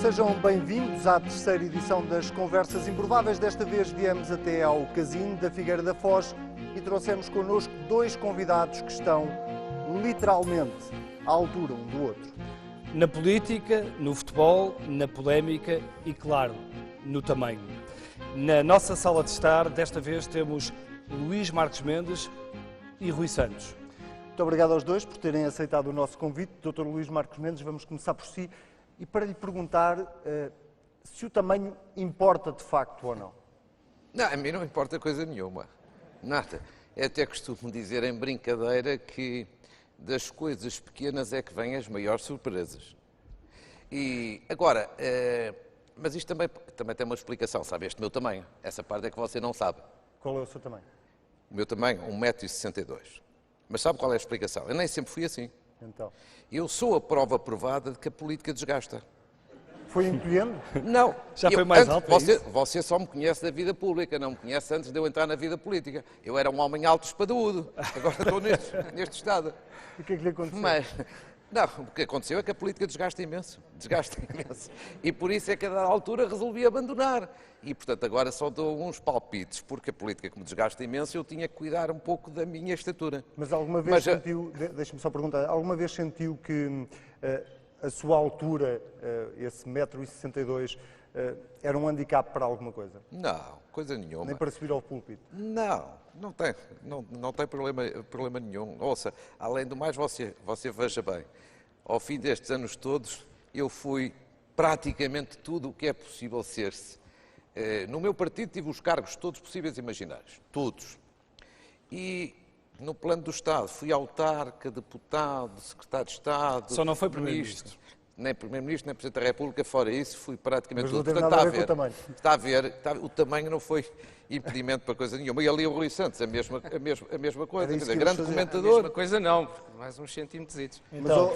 Sejam bem-vindos à terceira edição das Conversas Improváveis. Desta vez viemos até ao Casino da Figueira da Foz e trouxemos connosco dois convidados que estão literalmente à altura um do outro. Na política, no futebol, na polémica e, claro, no tamanho. Na nossa sala de estar, desta vez temos Luís Marques Mendes e Rui Santos. Muito obrigado aos dois por terem aceitado o nosso convite. Dr. Luís Marques Mendes, vamos começar por si e para lhe perguntar se o tamanho importa de facto ou não. Não, a mim não importa coisa nenhuma. Nada. Eu até costumo dizer em brincadeira que das coisas pequenas é que vêm as maiores surpresas. E agora, mas isto também tem uma explicação, sabe? Este meu tamanho, essa parte é que você não sabe. Qual é o seu tamanho? O meu tamanho, 1,62 m. Mas sabe qual é a explicação? Eu nem sempre fui assim. Então. Eu sou a prova provada de que a política desgasta. Foi encolhendo? Não. Já foi mais alto, é isso? Você só me conhece da vida pública, não me conhece antes de eu entrar na vida política. Eu era um homem alto espadudo, agora estou neste estado. O que é que lhe aconteceu? Mas, não, o que aconteceu é que a política desgasta imenso. E por isso é que a dada altura resolvi abandonar. E, portanto, agora só dou uns palpites, porque a política que me desgasta imenso, eu tinha que cuidar um pouco da minha estatura. Mas alguma vez sentiu, deixe-me só perguntar, alguma vez sentiu que a sua altura, esse 1,62 m, era um handicap para alguma coisa? Não, coisa nenhuma. Nem para subir ao púlpito? Não tem problema nenhum. Ouça, além do mais, você veja bem, ao fim destes anos todos, eu fui praticamente tudo o que é possível ser-se. No meu partido tive os cargos todos possíveis e imaginários, todos. E no plano do Estado fui autarca, deputado, secretário de Estado... Só não foi primeiro-ministro. Nem primeiro-ministro, nem presidente da República, fora isso, fui praticamente tudo. Mas não tem nada a ver com o tamanho. Está a ver, o tamanho não foi impedimento para coisa nenhuma. E ali o Rui Santos, a mesma coisa, quer dizer, grande comentador. A mesma coisa não, mais uns centímetros. Então,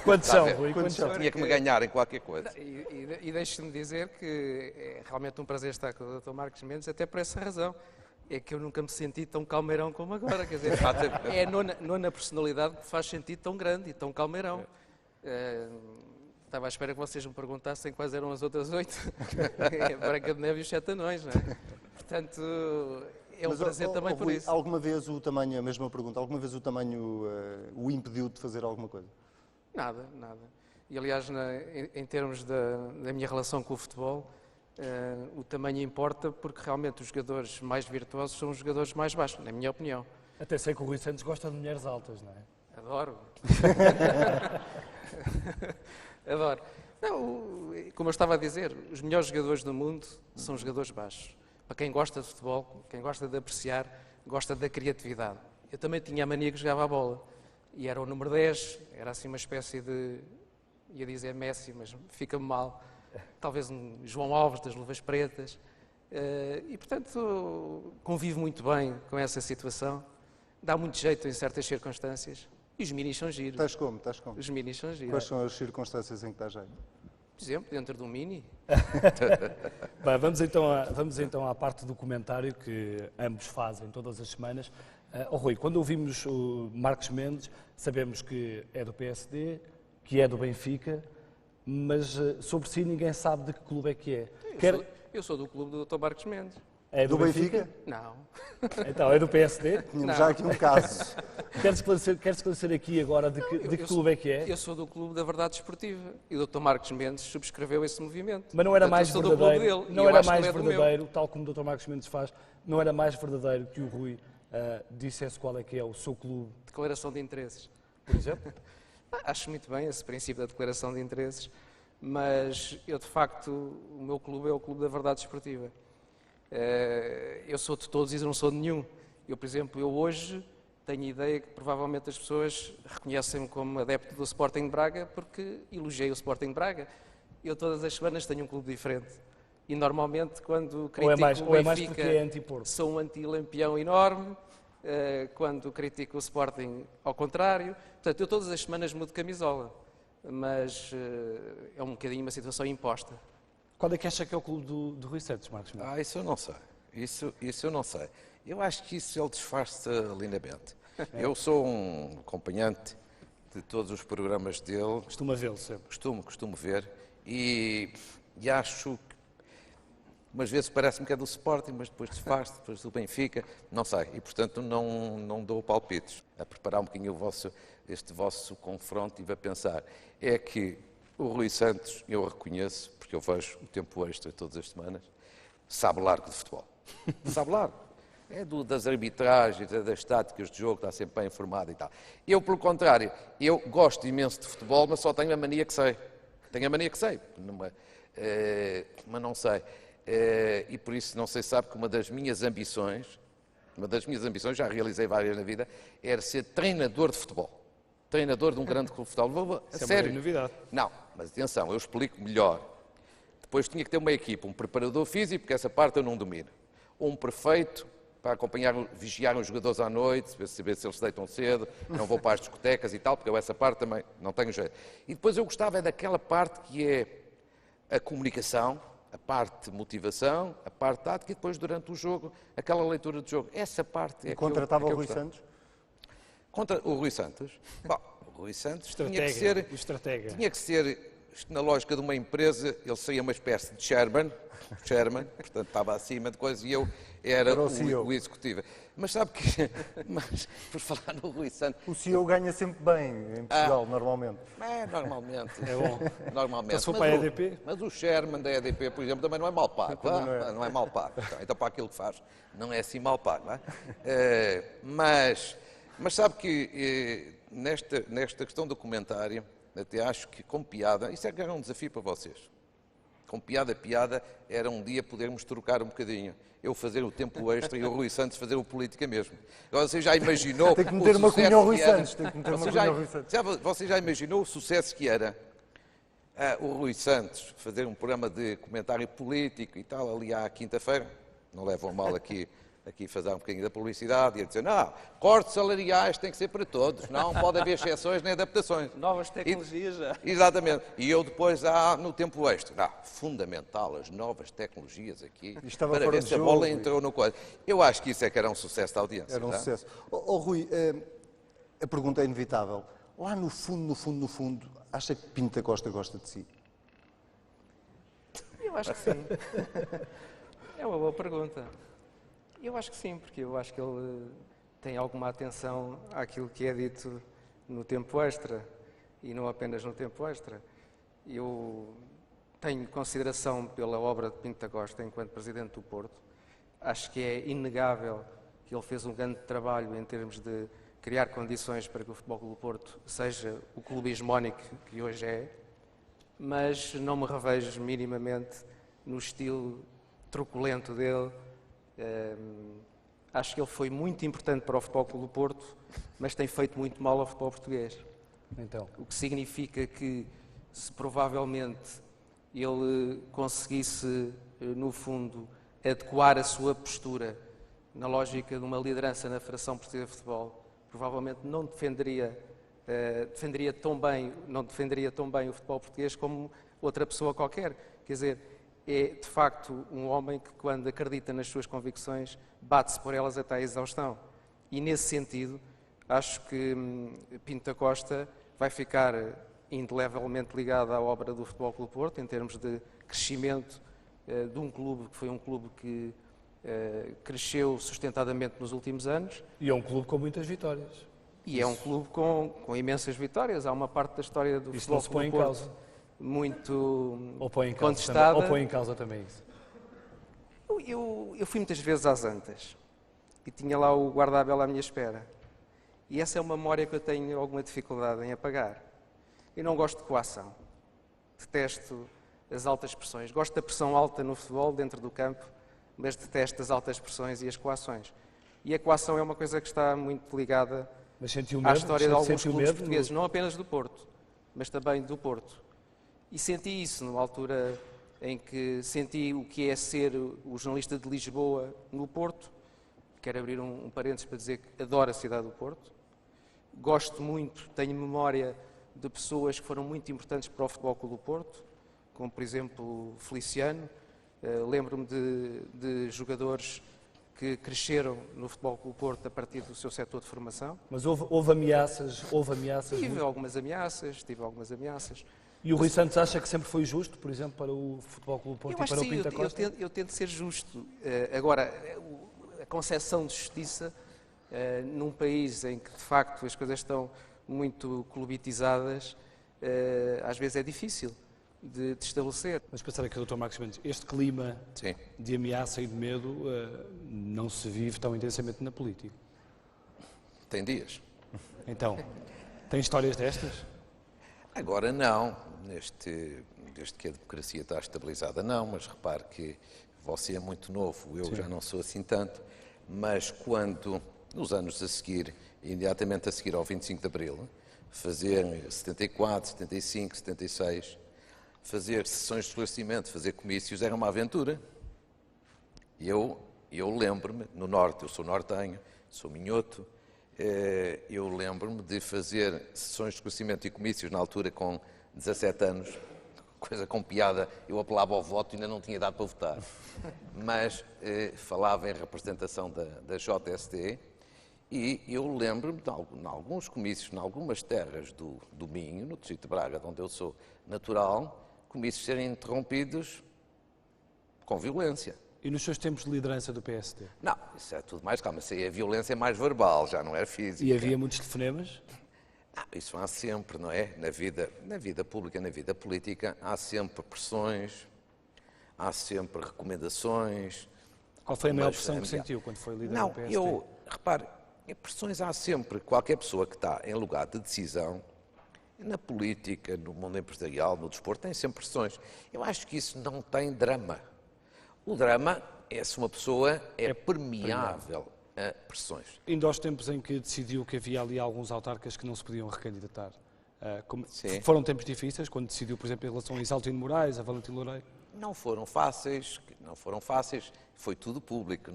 quantos são, Rui? Quantos são? Tinha que me ganhar em qualquer coisa. E deixe-me dizer que é realmente um prazer estar com o Dr. Marques Mendes, até por essa razão. É que eu nunca me senti tão calmeirão como agora. Quer dizer, é a nona personalidade que faz sentido tão grande e tão calmeirão. Estava à espera que vocês me perguntassem quais eram as outras 8. Branca de Neve e os 7 Anões, não é? Portanto, é um prazer também por isso. Alguma vez o tamanho, a mesma pergunta, alguma vez o tamanho o impediu de fazer alguma coisa? Nada. E aliás, em termos da minha relação com o futebol, o tamanho importa porque realmente os jogadores mais virtuosos são os jogadores mais baixos, na minha opinião. Até sei que o Rui Santos gosta de mulheres altas, não é? Adoro. Adoro. Não, como eu estava a dizer, os melhores jogadores do mundo são jogadores baixos. Para quem gosta de futebol, quem gosta de apreciar, gosta da criatividade. Eu também tinha a mania que jogava a bola. E era o número 10, era assim uma espécie de... ia dizer Messi, mas fica-me mal. Talvez um João Alves das Luvas Pretas. E, portanto, convivo muito bem com essa situação. Dá muito jeito em certas circunstâncias. E os minis são giros. Estás como? Os minis são giros. Quais são as circunstâncias em que dá jeito? Por exemplo, dentro de um mini. Bem, vamos então à parte do comentário que ambos fazem todas as semanas. Rui, quando ouvimos o Marques Mendes, sabemos que é do PSD, que é do Benfica, mas sobre si ninguém sabe de que clube é que é. Eu sou do clube do Dr. Marques Mendes. É do Benfica? Não. Então, é do PSD? Tínhamos já aqui um caso. Quer esclarecer aqui agora de que clube é que é? Eu sou do clube da Verdade Esportiva e o Dr. Marques Mendes subscreveu esse movimento. Mas não era mais verdadeiro, não era mais verdadeiro, tal como o Dr. Marques Mendes faz, não era mais verdadeiro que o Rui dissesse qual é que é o seu clube? Declaração de interesses. Por exemplo? Acho muito bem esse princípio da declaração de interesses, mas eu, de facto, o meu clube é o Clube da Verdade Esportiva. Eu sou de todos e não sou de nenhum. Eu, por exemplo, hoje tenho a ideia que provavelmente as pessoas reconhecem-me como adepto do Sporting de Braga porque elogiei o Sporting de Braga. Eu todas as semanas tenho um clube diferente. E normalmente quando critico o Benfica sou um anti-lampião enorme, quando critico o Sporting ao contrário. Portanto, eu todas as semanas mudo de camisola, mas é um bocadinho uma situação imposta. Qual é que acha que é o clube do Rui Santos, Marcos Mendes? Isso eu não sei. Isso eu não sei. Eu acho que isso ele disfarça lindamente. Eu sou um acompanhante de todos os programas dele. Costuma vê-lo sempre. Costumo ver. e acho que umas vezes parece-me que é do Sporting, mas depois desfaz, depois do Benfica, não sei. E, portanto, não dou palpites. A preparar um bocadinho este vosso confronto, estive a pensar, é que o Rui Santos, eu reconheço, porque eu vejo o tempo extra todas as semanas, sabe largo de futebol. Sabe largo. É das arbitragens, é das táticas de jogo, está sempre bem informado e tal. Eu, pelo contrário, eu gosto imenso de futebol, mas só tenho a mania que sei. Tenho a mania que sei, mas não sei. E por isso, não sei se sabe que uma das minhas ambições, já realizei várias na vida, era ser treinador de futebol. Treinador de um grande clube de futebol. A sério. É uma novidade. Não, mas atenção, eu explico melhor. Depois tinha que ter uma equipa, um preparador físico, porque essa parte eu não domino. Um prefeito, para acompanhar, vigiar os jogadores à noite, saber se eles se deitam cedo, não vou para as discotecas e tal, porque eu essa parte também não tenho jeito. E depois eu gostava daquela parte que é a comunicação, a parte de motivação, a parte tática e depois durante o jogo, aquela leitura de jogo. Essa parte é E contratava o Rui gostava. Santos? Contra o Rui Santos? Bom, o Rui Santos tinha que ser, na lógica de uma empresa, ele seria uma espécie de chairman, portanto estava acima de coisas e eu era o executivo. Mas sabe que, por falar no Rui Santos... O CEO ganha sempre bem em Portugal, normalmente. Normalmente. É bom. Normalmente. Então, se for para a EDP? Mas o chairman da EDP, por exemplo, também não é mal pago. Não é mal pago. Então, para aquilo que faz, não é assim mal pago. Não é? Mas sabe que nesta questão do comentário, até acho que com piada, isso é que era um desafio para vocês. Com piada, era um dia podermos trocar um bocadinho. Eu fazer o tempo extra e o Rui Santos fazer o política mesmo. Agora você já imaginou Tem que meter uma cunha ao Rui Santos. Você já imaginou o sucesso que era o Rui Santos fazer um programa de comentário político e tal, ali à quinta-feira? Não levam mal aqui fazer um bocadinho da publicidade e a dizer, não, cortes salariais têm que ser para todos, não pode haver exceções nem adaptações. Novas tecnologias já. Exatamente. E eu depois, no tempo extra, fundamental, as novas tecnologias aqui, para ver se a bola entrou no coisa. Eu acho que isso é que era um sucesso da audiência. Era um sucesso. Rui, a pergunta é inevitável. Lá no fundo, acha que Pinto da Costa gosta de si? Eu acho que sim. É uma boa pergunta. Eu acho que sim, porque eu acho que ele tem alguma atenção àquilo que é dito no tempo extra e não apenas no tempo extra. Eu tenho consideração pela obra de Pinto da Costa enquanto Presidente do Porto. Acho que é inegável que ele fez um grande trabalho em termos de criar condições para que o Futebol Clube do Porto seja o clube hegemónico que hoje é, mas não me revejo minimamente no estilo truculento dele. Acho que ele foi muito importante para o Futebol Clube do Porto, mas tem feito muito mal ao futebol português. Então. O que significa que, se provavelmente ele conseguisse, no fundo, adequar a sua postura na lógica de uma liderança na Federação Portuguesa de Futebol, provavelmente não defenderia tão bem o futebol português como outra pessoa qualquer. Quer dizer, é de facto um homem que, quando acredita nas suas convicções, bate-se por elas até à exaustão. E nesse sentido, acho que Pinto da Costa vai ficar indelevelmente ligado à obra do Futebol Clube do Porto, em termos de crescimento de um clube que foi um clube que cresceu sustentadamente nos últimos anos. E é um clube com muitas vitórias. E é um clube com imensas vitórias. Há uma parte da história do Futebol Clube do Porto muito contestada. Ou põe em causa também isso? Eu fui muitas vezes às Antas e tinha lá o guarda-abel à minha espera. E essa é uma memória que eu tenho alguma dificuldade em apagar. Eu não gosto de coação. Detesto as altas pressões. Gosto da pressão alta no futebol, dentro do campo, mas detesto as altas pressões e as coações. E a coação é uma coisa que está muito ligada à história de alguns clubes portugueses, não apenas do Porto, mas também do Porto. E senti isso numa altura em que senti o que é ser o jornalista de Lisboa no Porto. Quero abrir um parênteses para dizer que adoro a cidade do Porto. Gosto muito, tenho memória de pessoas que foram muito importantes para o Futebol Clube do Porto, como por exemplo Feliciano. Lembro-me de jogadores que cresceram no Futebol Clube do Porto a partir do seu setor de formação. Mas houve ameaças? Tive algumas ameaças. E o Rui Santos acha que sempre foi justo, por exemplo, para o Futebol Clube Porto Eu e acho para que o sim, Pinto da Costa? eu tento ser justo. Agora, a concepção de justiça, num país em que de facto as coisas estão muito clubitizadas, às vezes é difícil de estabelecer. Mas pensar aqui, Dr. Marcos Mendes, este clima Sim. de ameaça e de medo não se vive tão intensamente na política. Tem dias. Então, tem histórias destas? Agora não, desde que a democracia está estabilizada não, mas repare que você é muito novo, eu já não sou assim tanto, mas quando, nos anos a seguir, imediatamente a seguir ao 25 de Abril, fazer 74, 75, 76, fazer sessões de esclarecimento, fazer comícios, era uma aventura. Eu lembro-me, no Norte, eu sou nortenho, sou minhoto, eu lembro-me de fazer sessões de esclarecimento e comícios na altura com 17 anos, coisa com piada, eu apelava ao voto e ainda não tinha idade para votar, mas falava em representação da JST e eu lembro-me de alguns comícios, em algumas terras do Minho, no distrito de Braga, de onde eu sou natural, comícios serem interrompidos com violência. E nos seus tempos de liderança do PSD? Não, isso é tudo mais calma, isso aí é violência mais verbal, já não é física. E havia muitos telefonemas? Isso há sempre, não é? Na vida pública, na vida política, há sempre pressões, há sempre recomendações. Qual foi a maior pressão que sentiu quando foi líder do PSD? Repare, pressões há sempre. Qualquer pessoa que está em lugar de decisão, na política, no mundo empresarial, no desporto, tem sempre pressões. Eu acho que isso não tem drama. O drama é se uma pessoa é permeável a pressões. Ainda aos tempos em que decidiu que havia ali alguns autarcas que não se podiam recandidatar, foram tempos difíceis, quando decidiu, por exemplo, em relação a Isaltino Moraes, a Valentim Loureiro? Não foram fáceis, foi tudo público,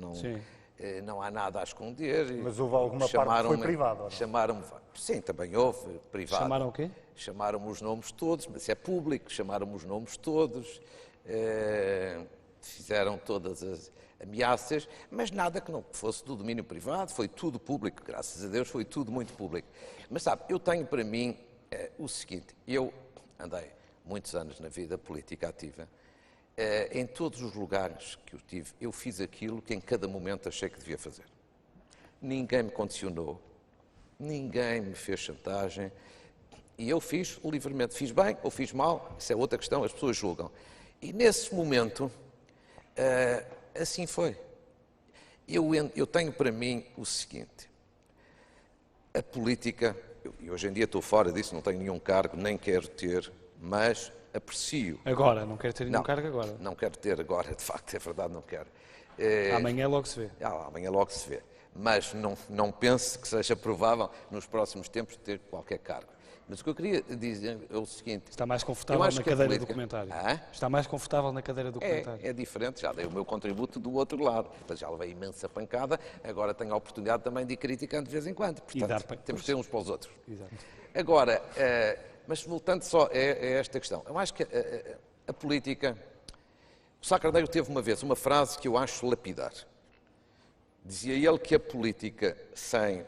não há nada a esconder. Mas houve alguma parte que foi privada, ou não? Chamaram-me, sim, também houve, privado. Chamaram o quê? Chamaram-me os nomes todos, mas é público, chamaram-me os nomes todos, fizeram todas as ameaças, mas nada que não fosse do domínio privado, foi tudo público, graças a Deus foi tudo muito público. Mas sabe, eu tenho para mim o seguinte, eu andei muitos anos na vida política ativa, em todos os lugares que eu tive, eu fiz aquilo que em cada momento achei que devia fazer. Ninguém me condicionou, ninguém me fez chantagem, e eu fiz livremente. Fiz bem ou fiz mal, isso é outra questão, as pessoas julgam. E nesse momento, assim foi. Eu tenho para mim o seguinte, a política, e hoje em dia estou fora disso, não tenho nenhum cargo, nem quero ter, mas aprecio. Agora, não quero ter nenhum cargo agora? Não quero ter agora, de facto, é verdade, não quero. Amanhã logo se vê. Amanhã logo se vê. Mas não pense que seja provável nos próximos tempos ter qualquer cargo. Mas o que eu queria dizer é o seguinte... Está mais confortável na cadeira do comentário? Está mais confortável na cadeira do comentário? É diferente, já dei o meu contributo do outro lado. Portanto, já levei imensa pancada, agora tenho a oportunidade também de ir criticando de vez em quando. Portanto, temos de ter uns para os outros. Exato. Agora, mas voltando só a esta questão, eu acho que a política... O Sá Carneiro teve uma vez uma frase que eu acho lapidar. Dizia ele que a política sem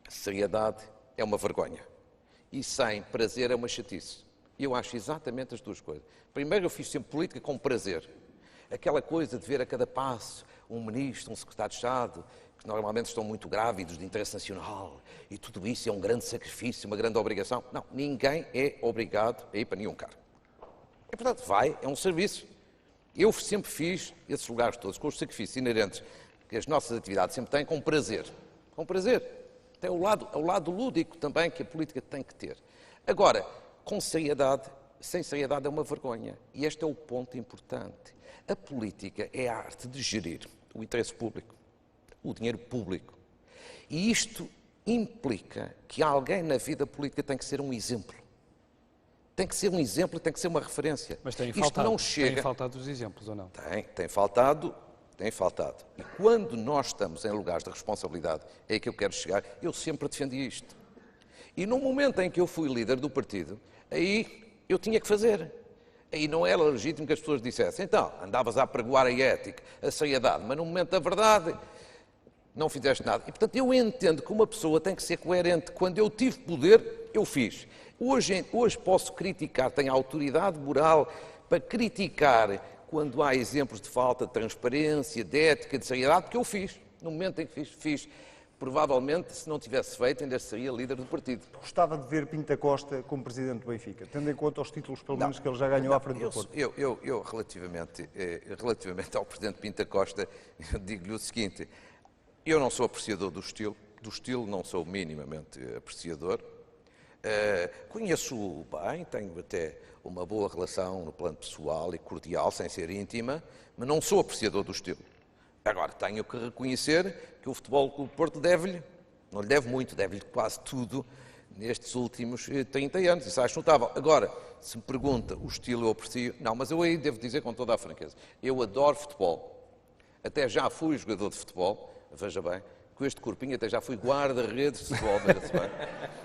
seriedade é uma vergonha. E sem prazer é uma chatice. E eu acho exatamente as duas coisas. Primeiro, eu fiz sempre política com prazer. Aquela coisa de ver a cada passo um ministro, um secretário de Estado, que normalmente estão muito grávidos de interesse nacional, e tudo isso é um grande sacrifício, uma grande obrigação. Não, ninguém é obrigado a ir para nenhum cargo. E, portanto, é um serviço. Eu sempre fiz esses lugares todos, com os sacrifícios inerentes que as nossas atividades sempre têm, com prazer. Com prazer. Tem o lado lúdico também que a política tem que ter. Agora, com seriedade, sem seriedade é uma vergonha. E este é o ponto importante. A política é a arte de gerir o interesse público, o dinheiro público. E isto implica que alguém na vida política tem que ser um exemplo. Tem que ser um exemplo e tem que ser uma referência. Mas tem faltado os exemplos, ou não? Tem faltado. Tem faltado. E quando nós estamos em lugares de responsabilidade, é aí que eu quero chegar, eu sempre defendi isto. E no momento em que eu fui líder do partido, aí eu tinha que fazer. Aí não era legítimo que as pessoas dissessem, então, andavas a apregoar a ética, a seriedade, mas no momento da verdade não fizeste nada. E, portanto, eu entendo que uma pessoa tem que ser coerente. Quando eu tive poder, eu fiz. Hoje posso criticar, tenho autoridade moral para criticar quando há exemplos de falta de transparência, de ética, de seriedade, porque eu fiz. No momento em que fiz. Provavelmente, se não tivesse feito, ainda seria líder do partido. Gostava de ver Pinto da Costa como presidente do Benfica, tendo em conta os títulos, pelo menos, que ele já ganhou à frente do Porto. Eu relativamente ao presidente Pinto da Costa, digo-lhe o seguinte: eu não sou apreciador do estilo não sou minimamente apreciador. Conheço-o bem, tenho até uma boa relação no plano pessoal e cordial, sem ser íntima, mas não sou apreciador do estilo. Agora, tenho que reconhecer que o Futebol Clube do Porto não lhe deve muito, deve-lhe quase tudo nestes últimos 30 anos, isso acho notável. Agora, se me pergunta o estilo eu aprecio, não, mas eu aí devo dizer com toda a franqueza, eu adoro futebol, até já fui jogador de futebol, veja bem, com este corpinho até já fui guarda-redes de futebol,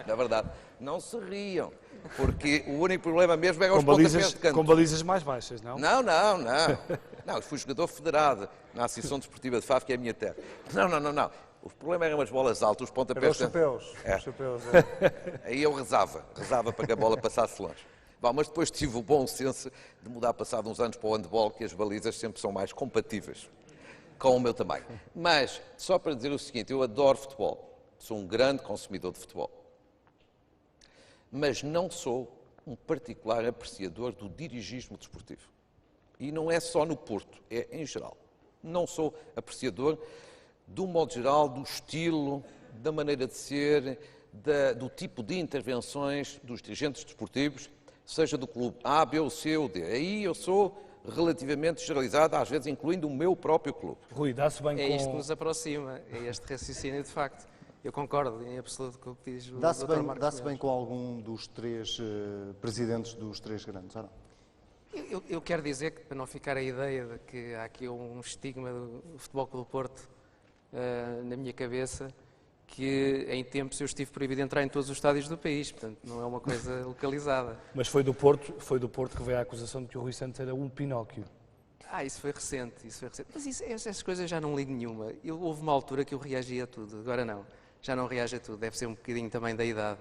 na verdade, não se riam, porque o único problema mesmo é os pontapés de canto. Com balizas mais baixas, não? Não, eu fui jogador federado na Associação Desportiva de Faf, que é a minha terra. Não. O problema eram as bolas altas, os pontapés de canto. Os chapéus. Aí eu rezava para que a bola passasse longe. Bom, mas depois tive o bom senso de mudar, passado uns anos, para o handball, que as balizas sempre são mais compatíveis com o meu tamanho. Mas, só para dizer o seguinte, eu adoro futebol, sou um grande consumidor de futebol, mas não sou um particular apreciador do dirigismo desportivo. E não é só no Porto, é em geral. Não sou apreciador, do modo geral, do estilo, da maneira de ser, do tipo de intervenções dos dirigentes desportivos, seja do clube A, B ou C ou D. Aí eu sou relativamente generalizado, às vezes incluindo o meu próprio clube. Rui, dá-se bem com... É isto que nos aproxima, é este raciocínio de facto. Eu concordo em absoluto com o que diz o Dr. Marcos. Dá-se bem com algum dos três presidentes dos três grandes, ou não? Eu quero dizer que, para não ficar a ideia de que há aqui um estigma do Futebol Clube do Porto na minha cabeça, que em tempos eu estive proibido de entrar em todos os estádios do país, portanto não é uma coisa localizada. Mas foi do Porto que veio a acusação de que o Rui Santos era um Pinóquio. Isso foi recente. Mas essas coisas já não ligo nenhuma. Houve uma altura que eu reagia a tudo, agora não. Já não reage a tudo, deve ser um bocadinho também da idade.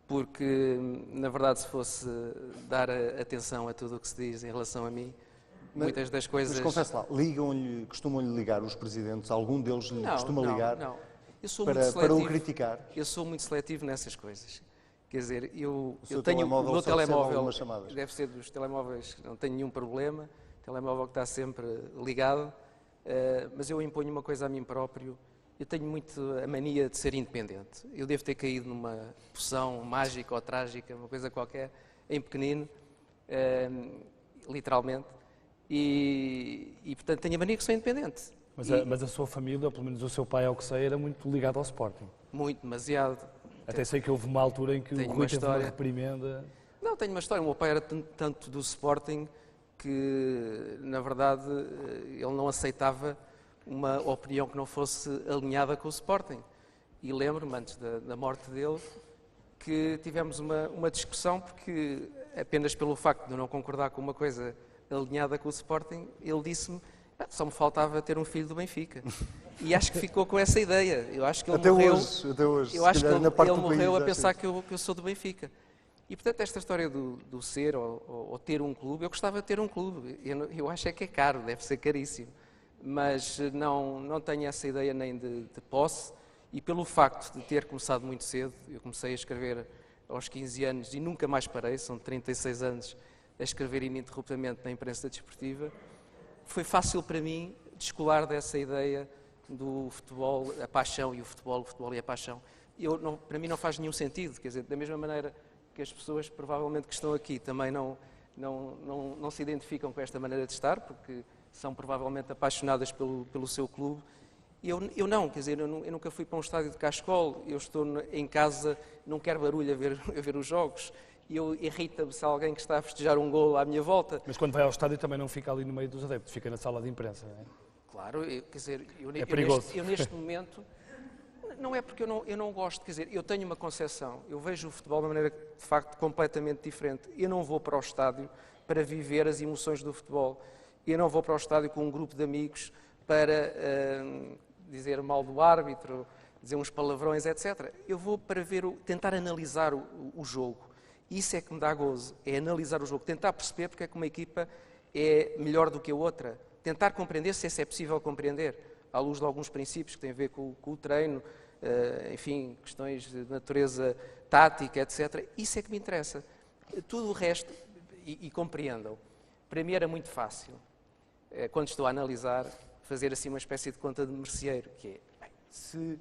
Porque, na verdade, se fosse dar atenção a tudo o que se diz em relação a mim, muitas das coisas... Mas confesse lá, costumam-lhe ligar os presidentes? Algum deles lhe costuma ligar? Não. Eu sou para, muito seletivo, para o criticar? Eu sou muito seletivo nessas coisas. Quer dizer, eu tenho telemóvel, o meu telemóvel, chamadas. deve ser dos telemóveis, não tenho nenhum problema, telemóvel que está sempre ligado, mas eu imponho uma coisa a mim próprio. Eu tenho muito a mania de ser independente. Eu devo ter caído numa poção mágica ou trágica, uma coisa qualquer, em pequenino, literalmente, e portanto tenho a mania que sou independente. Mas a sua família, ou pelo menos o seu pai, ao que sei, era muito ligado ao Sporting. Muito, demasiado. Até sei que houve uma altura em que o Rui teve uma reprimenda. Não, tenho uma história. O meu pai era tanto do Sporting que, na verdade, ele não aceitava uma opinião que não fosse alinhada com o Sporting. E lembro-me, antes da morte dele, que tivemos uma discussão, porque apenas pelo facto de eu não concordar com uma coisa alinhada com o Sporting, ele disse-me só me faltava ter um filho do Benfica. E acho que ficou com essa ideia. Eu acho que ele morreu. Até hoje. Eu acho que ele morreu a pensar que eu sou do Benfica. E, portanto, esta história do ser ou ter um clube, eu gostava de ter um clube. Eu acho que é caro, deve ser caríssimo. Mas não tenho essa ideia nem de posse. E pelo facto de ter começado muito cedo, eu comecei a escrever aos 15 anos e nunca mais parei, são 36 anos a escrever ininterruptamente na imprensa desportiva, foi fácil para mim descolar dessa ideia do futebol, a paixão e o futebol e a paixão. Para mim não faz nenhum sentido, quer dizer, da mesma maneira que as pessoas provavelmente que estão aqui também não se identificam com esta maneira de estar, porque são provavelmente apaixonadas pelo seu clube. Eu não, quer dizer, eu nunca fui para um estádio de cascol, eu estou em casa, não quero barulho a ver os jogos. E irrita-me se alguém que está a festejar um golo à minha volta. Mas quando vai ao estádio também não fica ali no meio dos adeptos, fica na sala de imprensa, não é? Claro, quer dizer, é perigoso. Eu neste momento, não é porque eu não gosto, quer dizer, eu tenho uma concepção, eu vejo o futebol de uma maneira, de facto, completamente diferente. Eu não vou para o estádio para viver as emoções do futebol. Eu não vou para o estádio com um grupo de amigos para dizer mal do árbitro, dizer uns palavrões, etc. Eu vou para ver, tentar analisar o jogo. Isso é que me dá gozo, é analisar o jogo, tentar perceber porque é que uma equipa é melhor do que a outra, tentar compreender se é possível compreender, à luz de alguns princípios que têm a ver com o treino, enfim, questões de natureza tática, etc. Isso é que me interessa. Tudo o resto, e compreendam, para mim era muito fácil, quando estou a analisar, fazer assim uma espécie de conta de merceeiro, que é, bem, se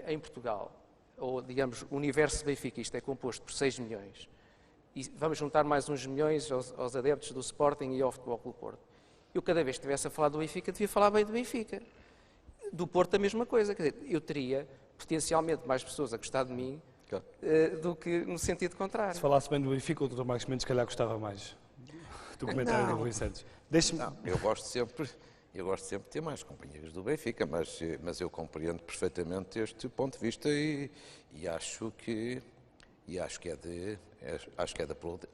em Portugal, ou digamos, o universo benfiquista é composto por 6 milhões, e vamos juntar mais uns milhões aos adeptos do Sporting e ao Futebol Clube do Porto. Eu, cada vez que estivesse a falar do Benfica, devia falar bem do Benfica. Do Porto, a mesma coisa. Quer dizer, eu teria potencialmente mais pessoas a gostar de mim do que no sentido contrário. Se falasse bem do Benfica, o Dr. Marcos Mendes, se calhar, gostava mais do comentário do Rui Santos. Eu gosto sempre de ter mais companheiros do Benfica, mas eu compreendo perfeitamente este ponto de vista e acho que é de aplaudir.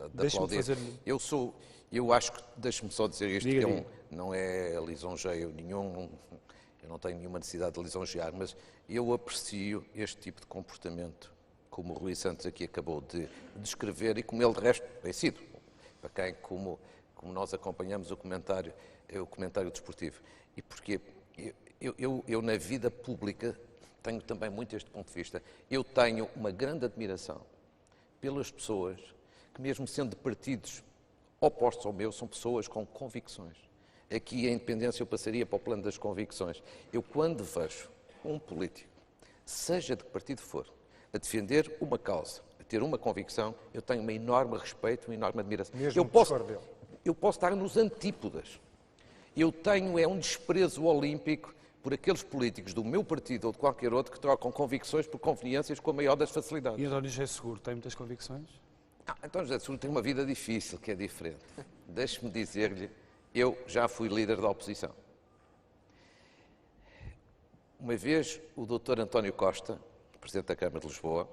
Eu acho que, deixe-me só dizer isto, que não é lisonjeio nenhum, eu não tenho nenhuma necessidade de lisonjear, mas eu aprecio este tipo de comportamento, como o Rui Santos aqui acabou de descrever e como ele de resto tem sido, para quem, como nós acompanhamos o comentário desportivo. E porque eu na vida pública tenho também muito este ponto de vista. Eu tenho uma grande admiração pelas pessoas que, mesmo sendo de partidos opostos ao meu, são pessoas com convicções. Aqui a independência eu passaria para o plano das convicções. Eu, quando vejo um político, seja de que partido for, a defender uma causa, a ter uma convicção, eu tenho um enorme respeito, uma enorme admiração. Eu posso estar nos antípodas. Eu tenho um desprezo olímpico por aqueles políticos do meu partido ou de qualquer outro que trocam convicções por conveniências com a maior das facilidades. E António José Seguro tem muitas convicções? António José Seguro tem uma vida difícil, que é diferente. Deixe-me dizer-lhe, eu já fui líder da oposição. Uma vez o Dr. António Costa, Presidente da Câmara de Lisboa,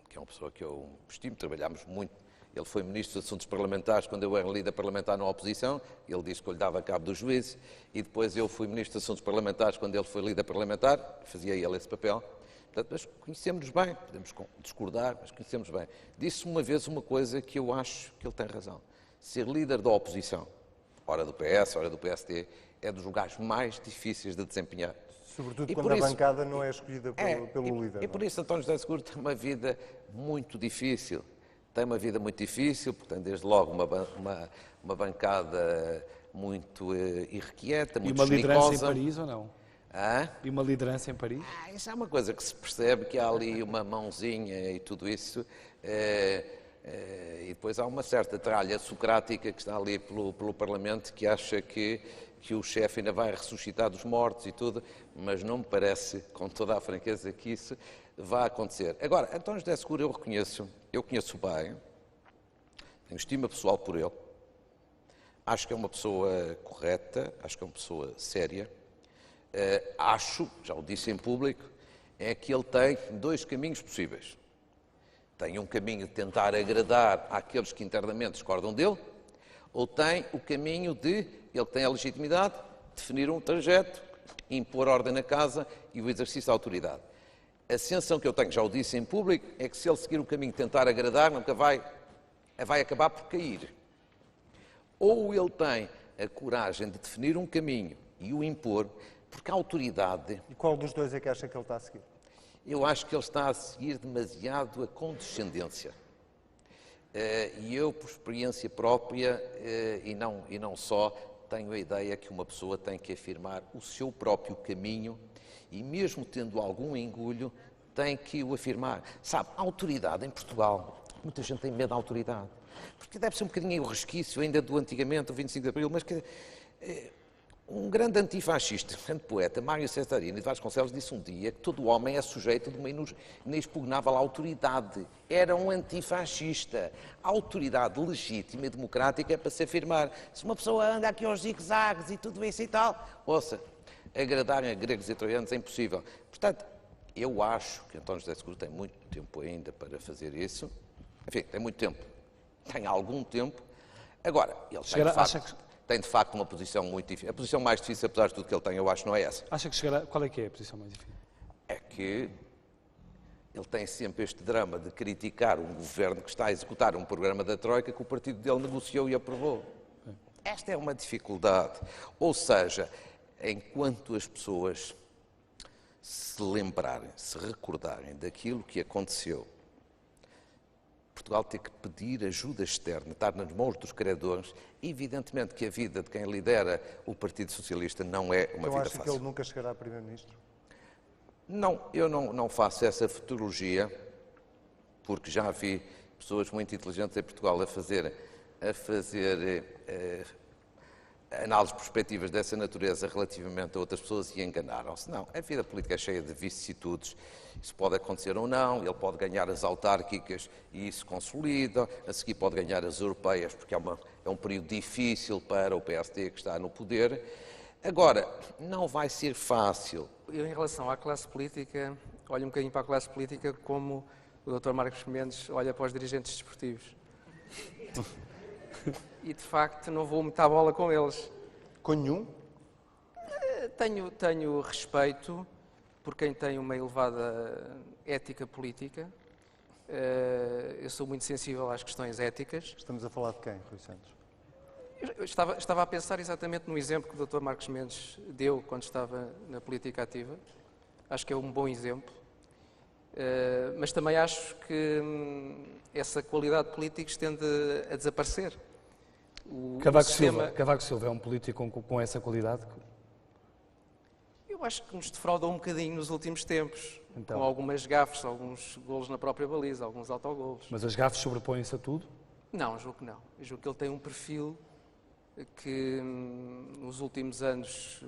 que é uma pessoa que eu estimo, trabalhámos muito. Ele foi Ministro dos Assuntos Parlamentares quando eu era líder parlamentar na oposição. Ele disse que eu lhe dava cabo dos juízes. E depois eu fui Ministro dos Assuntos Parlamentares quando ele foi líder parlamentar. Fazia ele esse papel. Portanto, mas conhecemos-nos bem. Podemos discordar, mas conhecemos bem. Disse-me uma vez uma coisa que eu acho que ele tem razão. Ser líder da oposição, ora do PS, ora do PSD, é dos lugares mais difíceis de desempenhar. Sobretudo quando a bancada não é escolhida pelo líder. E por isso António José Seguro tem uma vida muito difícil. Tem uma vida muito difícil, porque tem desde logo uma bancada muito irrequieta, muito chinicosa. E uma liderança em Paris ou não? E uma liderança em Paris? Isso é uma coisa que se percebe, que há ali uma mãozinha e tudo isso. E depois há uma certa tralha socrática que está ali pelo Parlamento que acha que o chefe ainda vai ressuscitar dos mortos e tudo, mas não me parece, com toda a franqueza, que isso vai acontecer. Agora, António José Seguro eu conheço bem, tenho estima pessoal por ele, acho que é uma pessoa correta, acho que é uma pessoa séria, acho, já o disse em público, é que ele tem 2 caminhos possíveis. Tem um caminho de tentar agradar àqueles que internamente discordam dele, ou tem o caminho de ele tem a legitimidade de definir um trajeto, impor ordem na casa e o exercício da autoridade. A sensação que eu tenho, já o disse em público, é que se ele seguir o caminho de tentar agradar, nunca vai acabar por cair. Ou ele tem a coragem de definir um caminho e o impor, porque a autoridade... E qual dos dois é que acha que ele está a seguir? Eu acho que ele está a seguir demasiado a condescendência. E eu, por experiência própria, e não só, tenho a ideia que uma pessoa tem que afirmar o seu próprio caminho e, mesmo tendo algum engulho, tem que o afirmar. Sabe, a autoridade em Portugal, muita gente tem medo da autoridade, porque deve ser um bocadinho o resquício ainda do antigamente, do 25 de Abril, mas que... Um grande antifascista, um grande poeta, Mário Cesarino de Vasconcelos, disse um dia que todo homem é sujeito de uma inexpugnável autoridade. Era um antifascista. A autoridade legítima e democrática é para se afirmar. Se uma pessoa anda aqui aos zigue-zagues e tudo isso e tal, ouça, agradar a gregos e troianos é impossível. Portanto, eu acho que António José Seguro tem muito tempo ainda para fazer isso. Enfim, tem muito tempo. Tem algum tempo. Agora, ele tem de facto uma posição muito difícil. A posição mais difícil, apesar de tudo que ele tem, eu acho, não é essa. Acha que chegará... Qual é que é a posição mais difícil? É que porque ele tem sempre este drama de criticar um governo que está a executar um programa da Troika que o partido dele negociou e aprovou. Esta é uma dificuldade. Ou seja, enquanto as pessoas se lembrarem, se recordarem daquilo que aconteceu, Portugal ter que pedir ajuda externa, estar nas mãos dos credores, evidentemente que a vida de quem lidera o Partido Socialista não é uma vida acha fácil. que ele nunca chegará a Primeiro-Ministro? Não, eu não faço essa futurologia, porque já vi pessoas muito inteligentes em Portugal a fazer análises perspectivas dessa natureza relativamente a outras pessoas e enganaram-se. Não, a vida política é cheia de vicissitudes. Isso pode acontecer ou não, ele pode ganhar as autárquicas e isso consolida, a seguir pode ganhar as europeias, porque é um período difícil para o PSD que está no poder. Agora, não vai ser fácil. Eu, em relação à classe política, olho um bocadinho para a classe política como o Dr. Marcos Mendes olha para os dirigentes desportivos. E, de facto, não vou muito à bola com eles. Com nenhum? Tenho respeito por quem tem uma elevada ética política. Eu sou muito sensível às questões éticas. Estamos a falar de quem, Rui Santos? Eu estava a pensar exatamente no exemplo que o Dr. Marcos Mendes deu quando estava na política ativa. Acho que é um bom exemplo. Mas também acho que essa qualidade política tende a desaparecer. Cavaco Silva é um político com essa qualidade? Eu acho que nos defraudou um bocadinho nos últimos tempos, Então. com algumas gafes, alguns golos na própria baliza, alguns autogolos. Mas as gafes sobrepõem-se a tudo? Não, julgo que não. Eu julgo que ele tem um perfil que nos últimos anos,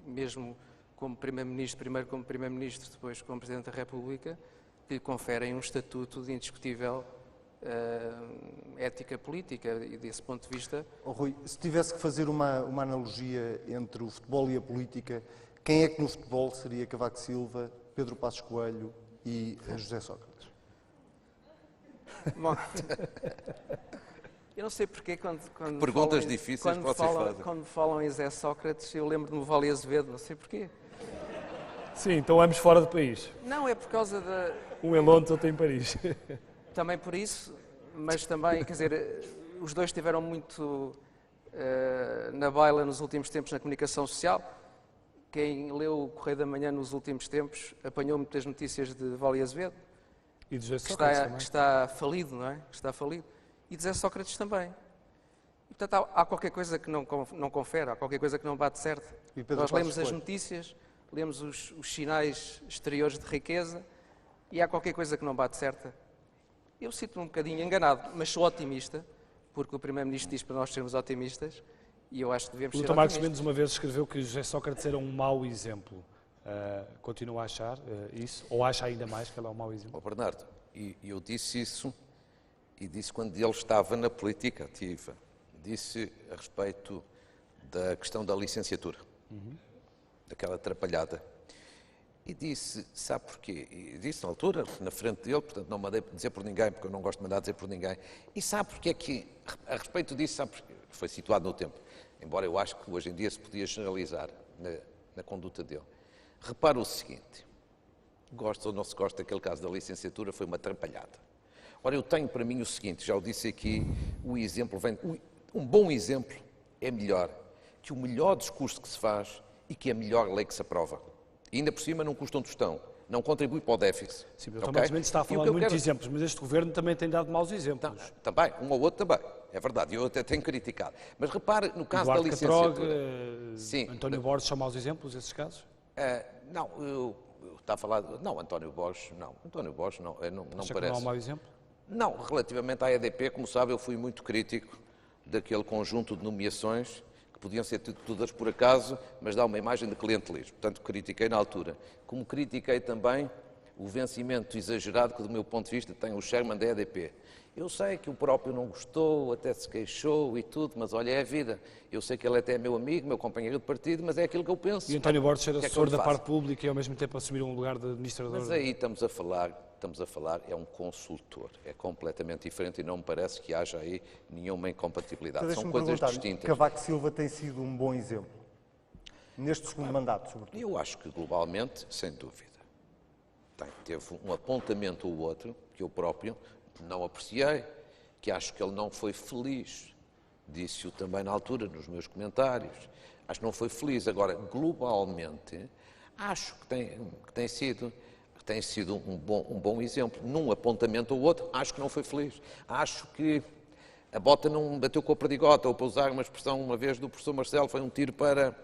mesmo como Primeiro-Ministro, primeiro como Primeiro-Ministro, depois como Presidente da República, que lhe conferem um estatuto de indiscutível ética política e desse ponto de vista... Oh, Rui, se tivesse que fazer uma analogia entre o futebol e a política, quem é que no futebol seria Cavaco Silva, Pedro Passos Coelho e José Sócrates? Bom, eu não sei porque quando Perguntas falam, difíceis que vocês fazem. Quando falam em José Sócrates, eu lembro de me Vale Azevedo, não sei porquê. Sim, então ambos fora do país. Não, é por causa da... Um em Londres, outro em Paris. Também por isso, mas também, quer dizer, os dois estiveram muito na baila nos últimos tempos na comunicação social. Quem leu o Correio da Manhã nos últimos tempos apanhou muitas notícias de Vale Azevedo, E de José que Sócrates está, também. que está falido, não é? Que está falido. E de José Sócrates também. E, portanto, há qualquer coisa que não confere, há qualquer coisa que não bate certo. E Pedro Nós Passos lemos as Coelho? notícias, lemos os sinais exteriores de riqueza e há qualquer coisa que não bate certa. Eu sinto-me um bocadinho enganado, mas sou otimista, porque o Primeiro-Ministro diz para nós sermos otimistas e eu acho que devemos O ser Dr. Marcos otimistas. Mendes uma vez escreveu que José Sócrates era um mau exemplo. Continua a achar isso? Ou acha ainda mais que ele é um mau exemplo? Ó Bernardo, e eu disse isso, e disse quando ele estava na política ativa, disse a respeito da questão da licenciatura, daquela atrapalhada. E disse, sabe porquê? E disse na altura, na frente dele, portanto não mandei dizer por ninguém, porque eu não gosto de mandar dizer por ninguém. E sabe porquê é que, a respeito disso, sabe porquê? Foi situado no tempo, embora eu acho que hoje em dia se podia generalizar na conduta dele. Repara o seguinte, gosta ou não se gosta daquele caso da licenciatura, foi uma atrapalhada. Ora, eu tenho para mim o seguinte, já o disse aqui, o exemplo vem... Um bom exemplo é melhor que o melhor discurso que se faz e que a melhor lei que se aprova. E ainda por cima não custa um tostão, não contribui para o déficit. Sim, o ok? Dr. Marcos Mendes está a E o falar que eu muito de quero- exemplos, mas este governo também tem dado maus exemplos. Também, um ou outro também, é verdade, eu até tenho criticado. Mas repare, no caso Eduardo da Catroga, licenciatura... Sim. António Borges são maus exemplos, esses casos? Não, eu estava a falar... Não, António Borges não, não Acha que não é um parece. mau exemplo? Não, relativamente à EDP, como sabe, eu fui muito crítico daquele conjunto de nomeações que podiam ser todas por acaso, mas dá uma imagem de clientelismo. Portanto, critiquei na altura. Como critiquei também o vencimento exagerado que, do meu ponto de vista, tem o chairman da EDP. Eu sei que o próprio não gostou, até se queixou e tudo, mas olha, é a vida. Eu sei que ele até é meu amigo, meu companheiro de partido, mas é aquilo que eu penso. E António Borges ser O que é que assessor eu da faço? parte pública e ao mesmo tempo assumir um lugar de administrador. Mas aí estamos a falar, é um consultor, é completamente diferente e não me parece que haja aí nenhuma incompatibilidade. Então, São deixa-me coisas perguntar, distintas. Cavaco Silva tem sido um bom exemplo? Neste segundo mandato, sobretudo. Eu acho que globalmente, sem dúvida. Teve um apontamento ou outro, que eu próprio não apreciei, que acho que ele não foi feliz. Disse-o também na altura, nos meus comentários. Acho que não foi feliz. Agora, globalmente, acho que tem sido um bom exemplo. Num apontamento ou outro, acho que não foi feliz. Acho que a bota não bateu com a perdigota, ou para usar uma expressão uma vez do professor Marcelo, foi um tiro para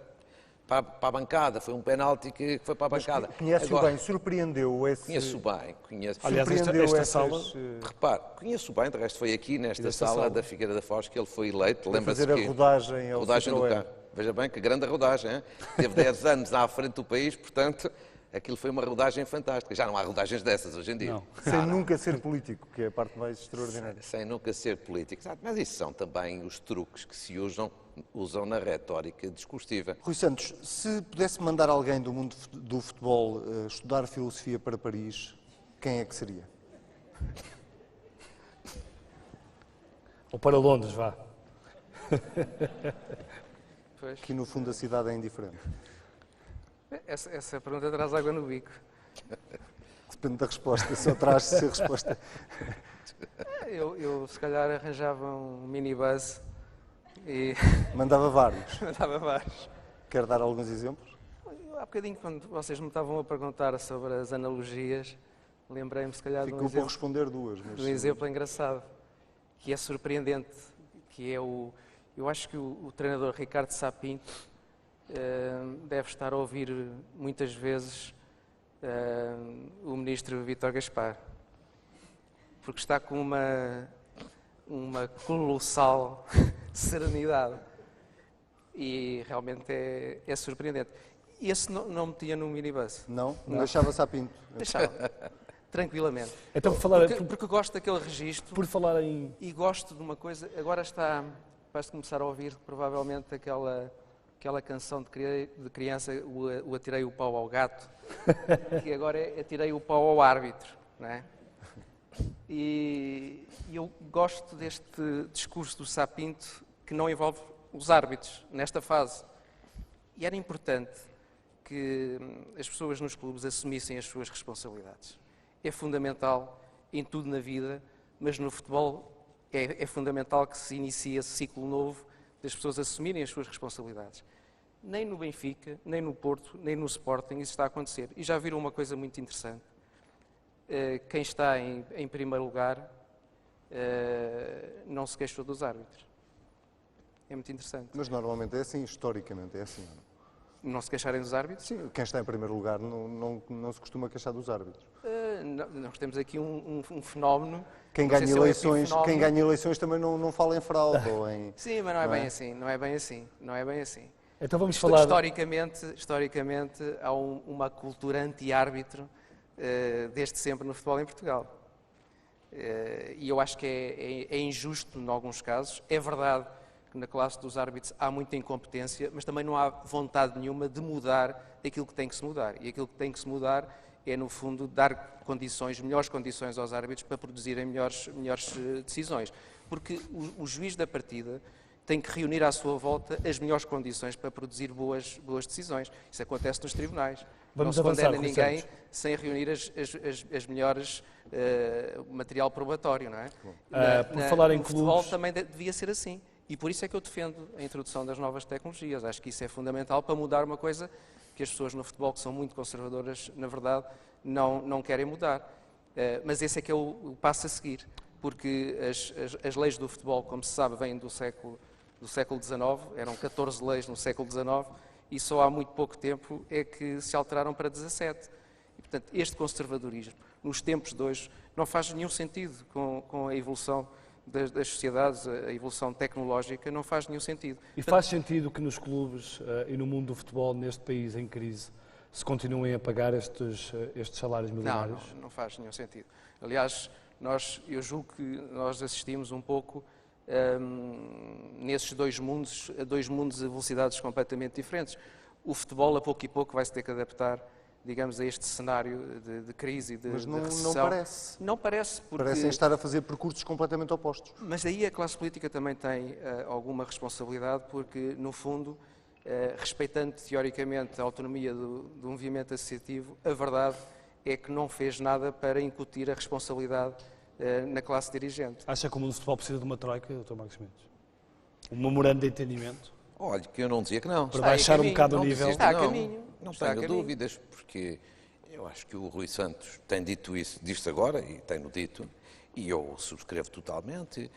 a bancada, foi um penalti que foi para a bancada. Conhece-o bem, surpreendeu esse... Conheço bem, conheço. Aliás, esta sala... Repare, conheço bem, de resto foi aqui nesta sala da Figueira da Foz que ele foi eleito. Lembra-se que... a rodagem ao rodagem do carro. Veja bem, que grande rodagem, hein? Teve 10 anos à frente do país, portanto, aquilo foi uma rodagem fantástica. Já não há rodagens dessas hoje em dia. Não. Sem nunca ser político, que é a parte mais extraordinária. Sem nunca ser político, exato. Mas isso são também os truques que se usam na retórica discursiva. Rui Santos, se pudesse mandar alguém do mundo do futebol estudar filosofia para Paris, quem é que seria? Ou para Londres, vá. Que no fundo a cidade é indiferente. Essa pergunta traz água no bico. Depende da resposta, só traz-se a resposta. Eu se calhar arranjava um minibus e Mandava vários. mandava vários. Quer dar alguns exemplos? Há bocadinho, quando vocês me estavam a perguntar sobre as analogias, lembrei-me se calhar de Ficou por responder duas. Mas... um exemplo engraçado, que é surpreendente, que é eu acho que o treinador Ricardo Sá Pinto deve estar a ouvir muitas vezes o ministro Vítor Gaspar, porque está com uma colossal serenidade e realmente é surpreendente. Esse não metia no minibus. Não deixava Sá Pinto. Deixava, tranquilamente. Então, por falar, Porque gosto daquele registro por falar em... e gosto de uma coisa. Agora vais começar a ouvir provavelmente aquela canção de criança, o Atirei o Pau ao Gato, que agora é Atirei o Pau ao Árbitro, não é? E eu gosto deste discurso do Sá Pinto que não envolve os árbitros nesta fase. E era importante que as pessoas nos clubes assumissem as suas responsabilidades. É fundamental em tudo na vida, mas no futebol é fundamental que se inicie esse ciclo novo das pessoas assumirem as suas responsabilidades. Nem no Benfica, nem no Porto, nem no Sporting isso está a acontecer. E já viram uma coisa muito interessante. Quem está em primeiro lugar não se queixou dos árbitros. É muito interessante. Mas normalmente é assim, historicamente é assim. Não se queixarem dos árbitros? Sim, quem está em primeiro lugar não se costuma queixar dos árbitros. Nós temos aqui um fenómeno. Quem ganha eleições também não fala em fraude ou em... Sim, mas não é bem assim, não é bem assim, não é bem assim. Então vamos falar... Historicamente há uma cultura anti-árbitro desde sempre no futebol em Portugal. E eu acho que é injusto em alguns casos. É verdade que na classe dos árbitros há muita incompetência, mas também não há vontade nenhuma de mudar aquilo que tem que se mudar. E aquilo que tem que se mudar é, no fundo, dar melhores condições aos árbitros para produzirem melhores decisões. Porque o juiz da partida tem que reunir à sua volta as melhores condições para produzir boas decisões. Isso acontece nos tribunais. Vamos não se avançar, condena ninguém sem reunir as melhores material probatório, não é? Por falar em no futebol clubes... também devia ser assim. E por isso é que eu defendo a introdução das novas tecnologias. Acho que isso é fundamental para mudar uma coisa que as pessoas no futebol, que são muito conservadoras, na verdade, não querem mudar. Mas esse é que é o passo a seguir, porque as leis do futebol, como se sabe, vêm do século XIX, eram 14 leis no século XIX, e só há muito pouco tempo é que se alteraram para 17. E, portanto, este conservadorismo, nos tempos de hoje, não faz nenhum sentido com a evolução das sociedades, a evolução tecnológica, não faz nenhum sentido. E faz sentido que nos clubes e no mundo do futebol, neste país em crise, se continuem a pagar estes salários milionários? Não faz nenhum sentido. Aliás, eu julgo que nós assistimos um pouco nesses dois mundos a velocidades completamente diferentes. O futebol, a pouco e pouco, vai se ter que adaptar, digamos, a este cenário de crise e de recessão. Mas não parece. Não parece, porque... Parecem estar a fazer percursos completamente opostos. Mas aí a classe política também tem alguma responsabilidade, porque, no fundo, respeitando teoricamente a autonomia do movimento associativo, a verdade é que não fez nada para incutir a responsabilidade na classe dirigente. Acha que o mundo do futebol precisa de uma troika, Dr. Marcos Mendes? Um memorando de entendimento? Olha, que eu não dizia que não. Para baixar um bocado o Não nível? desisto, Está a não. caminho. Não Está a tenho caminho. dúvidas, porque eu acho que o Rui Santos tem dito isso, diz-se agora, e tem-no dito, e eu subscrevo totalmente.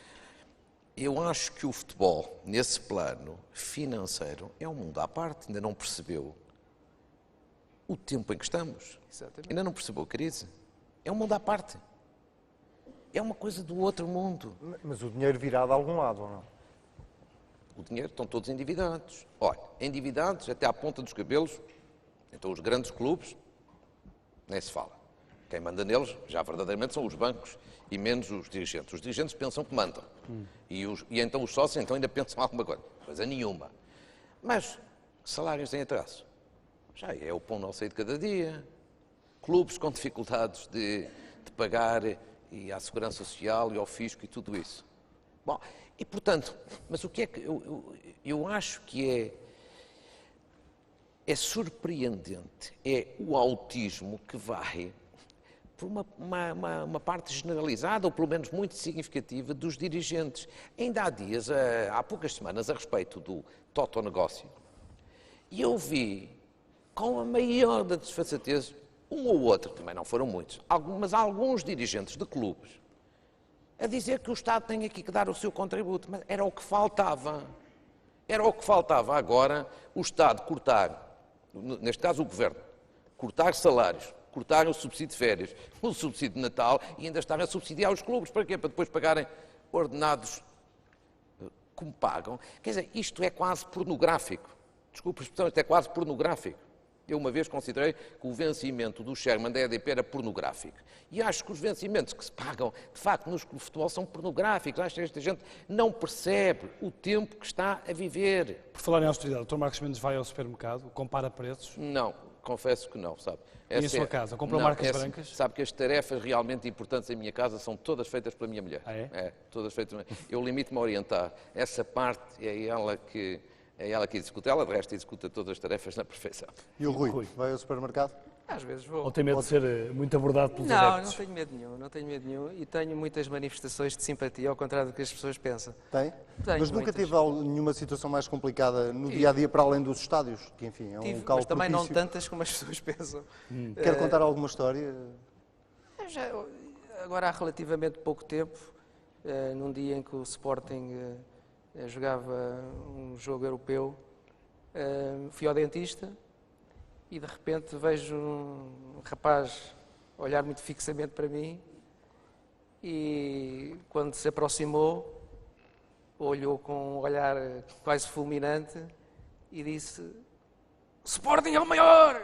Eu acho que o futebol, nesse plano financeiro, é um mundo à parte, ainda não percebeu o tempo em que estamos. Exatamente. Ainda não percebeu a crise. É um mundo à parte. É uma coisa do outro mundo. Mas o dinheiro virá de algum lado, ou não? O dinheiro, estão todos endividados. Olha, endividados até à ponta dos cabelos. Então os grandes clubes, nem se fala. Quem manda neles, já verdadeiramente, são os bancos e menos os dirigentes. Os dirigentes pensam que mandam. E então os sócios então ainda pensam alguma coisa nenhuma. Mas salários em atraso. Já é o pão nosso aí de cada dia. Clubes com dificuldades de pagar e à segurança social e ao fisco e tudo isso. Bom, e portanto, mas o que é que eu acho que é surpreendente, é o autismo que vai por uma parte generalizada, ou pelo menos muito significativa, dos dirigentes. Ainda há dias, há poucas semanas, a respeito do Totonegócio, e eu vi, com a maior das desfaçatezes, um ou outro, também não foram muitos, mas alguns dirigentes de clubes, a dizer que o Estado tem aqui que dar o seu contributo. Mas era o que faltava. Era o que faltava agora o Estado cortar, neste caso o Governo, cortar salários, cortar o subsídio de férias, o subsídio de Natal e ainda estar a subsidiar os clubes. Para quê? Para depois pagarem ordenados como pagam. Quer dizer, isto é quase pornográfico. Desculpe a expressão, isto é quase pornográfico. Eu uma vez considerei que o vencimento do Sherman da EDP era pornográfico. E acho que os vencimentos que se pagam, de facto, nos clubes de futebol são pornográficos. Acho que esta gente não percebe o tempo que está a viver. Por falar em austeridade, o Dr. Marcos Mendes vai ao supermercado, compara preços. Não, confesso que não, sabe. E em sua casa, comprou marcas brancas? Sabe que as tarefas realmente importantes em minha casa são todas feitas pela minha mulher. Ah, é? É, todas feitas. Eu limito-me a orientar. Essa parte é ela que executa. Ela, de resto, executa todas as tarefas na perfeição. E o Rui, vai ao supermercado? Às vezes vou. Ou tem medo de ser muito abordado pelos Não, adeptos? não tenho medo nenhum, não tenho medo nenhum e tenho muitas manifestações de simpatia, ao contrário do que as pessoas pensam. Tem? Tenho Mas nunca muitas. teve nenhuma situação mais complicada no dia-a-dia para além dos estádios? Que, enfim, é um Tive, local mas também não propício. tantas como as pessoas pensam. Quer contar alguma história? Agora há relativamente pouco tempo, num dia em que o Sporting jogava um jogo europeu, fui ao dentista e de repente vejo um rapaz olhar muito fixamente para mim e quando se aproximou olhou com um olhar quase fulminante e disse: "O Sporting é o maior!"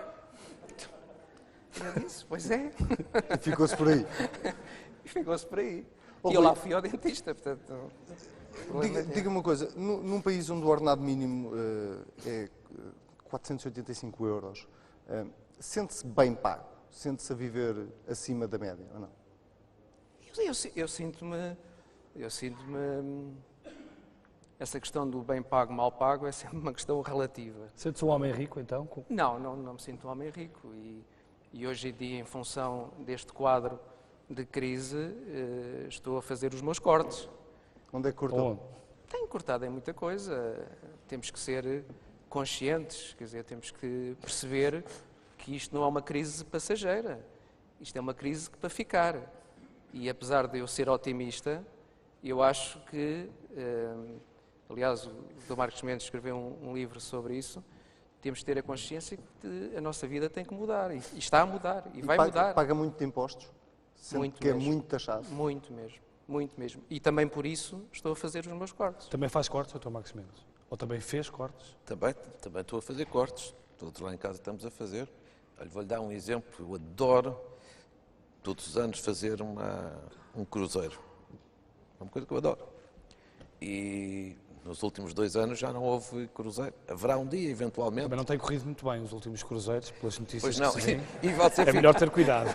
E eu disse: "Pois é." E ficou-se por aí. E ficou-se por aí. Oh, E eu Rui, lá fui ao dentista, portanto... Diga-me uma coisa, num país onde o ordenado mínimo é 485 euros, sente-se bem pago? Sente-se a viver acima da média, ou não? Eu sinto-me... Essa questão do bem pago, mal pago é sempre uma questão relativa. Sente-se um homem rico, então? Não me sinto um homem rico e hoje em dia, em função deste quadro de crise, estou a fazer os meus cortes. Onde é que cortou? Onde? Tenho cortado em muita coisa. Temos que ser conscientes, quer dizer, temos que perceber que isto não é uma crise passageira. Isto é uma crise para ficar. E apesar de eu ser otimista, eu acho que, aliás, o Dr. Marcos Mendes escreveu um livro sobre isso, temos de ter a consciência que a nossa vida tem que mudar. E está a mudar, e vai mudar. Paga muito de impostos? Sente Muito que mesmo. é muito taxado? Muito mesmo. E também por isso estou a fazer os meus cortes. Também faz cortes, Dr. Marcos Mendes? Ou também fez cortes? Também estou a fazer cortes. Todos lá em casa estamos a fazer. Olha, vou-lhe dar um exemplo. Eu adoro, todos os anos, fazer um cruzeiro. É uma coisa que eu adoro. E nos últimos 2 anos já não houve cruzeiro. Haverá um dia, eventualmente. Também não tem corrido muito bem os últimos cruzeiros, pelas notícias Pois não, que se vêem. e você É melhor ter cuidado.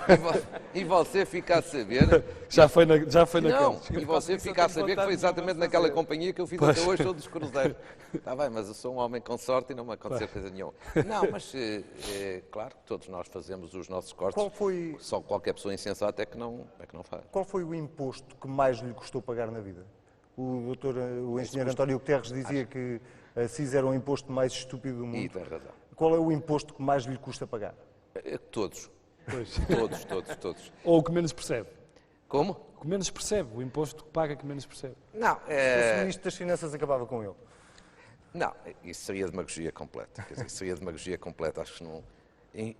e você fica a saber. Já foi Não, naqueles. e você fica a saber que foi exatamente naquela companhia que eu fiz até hoje todos os cruzeiros. Está bem, mas eu sou um homem com sorte e não me aconteceu coisa nenhuma. Não, mas claro que todos nós fazemos os nossos cortes. Só qualquer pessoa insensata é que não faz. Qual foi o imposto que mais lhe custou pagar na vida? O engenheiro António Guterres dizia que a CIS era o imposto mais estúpido do E mundo. tem razão. Qual é o imposto que mais lhe custa pagar? Todos. Pois. Todos. Ou o que menos percebe. Como? O que menos percebe, o imposto que paga que menos percebe. Não, Se o Ministro das Finanças acabava com ele. Não, isso seria demagogia completa. Quer dizer, seria demagogia completa. Acho que não.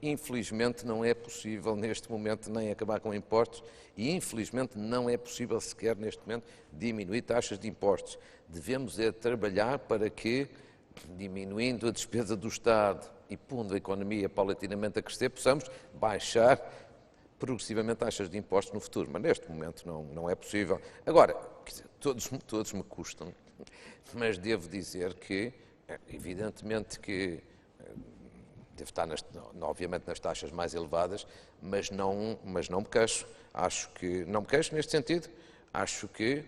Infelizmente não é possível neste momento nem acabar com impostos e infelizmente não é possível sequer neste momento diminuir taxas de impostos. Devemos trabalhar para que, diminuindo a despesa do Estado e pondo a economia paulatinamente a crescer, possamos baixar progressivamente taxas de impostos no futuro. Mas neste momento não é possível. Agora, quer dizer, todos me custam, mas devo dizer que, evidentemente que deve estar, obviamente, nas taxas mais elevadas, mas não me queixo. Não me queixo neste sentido. Acho que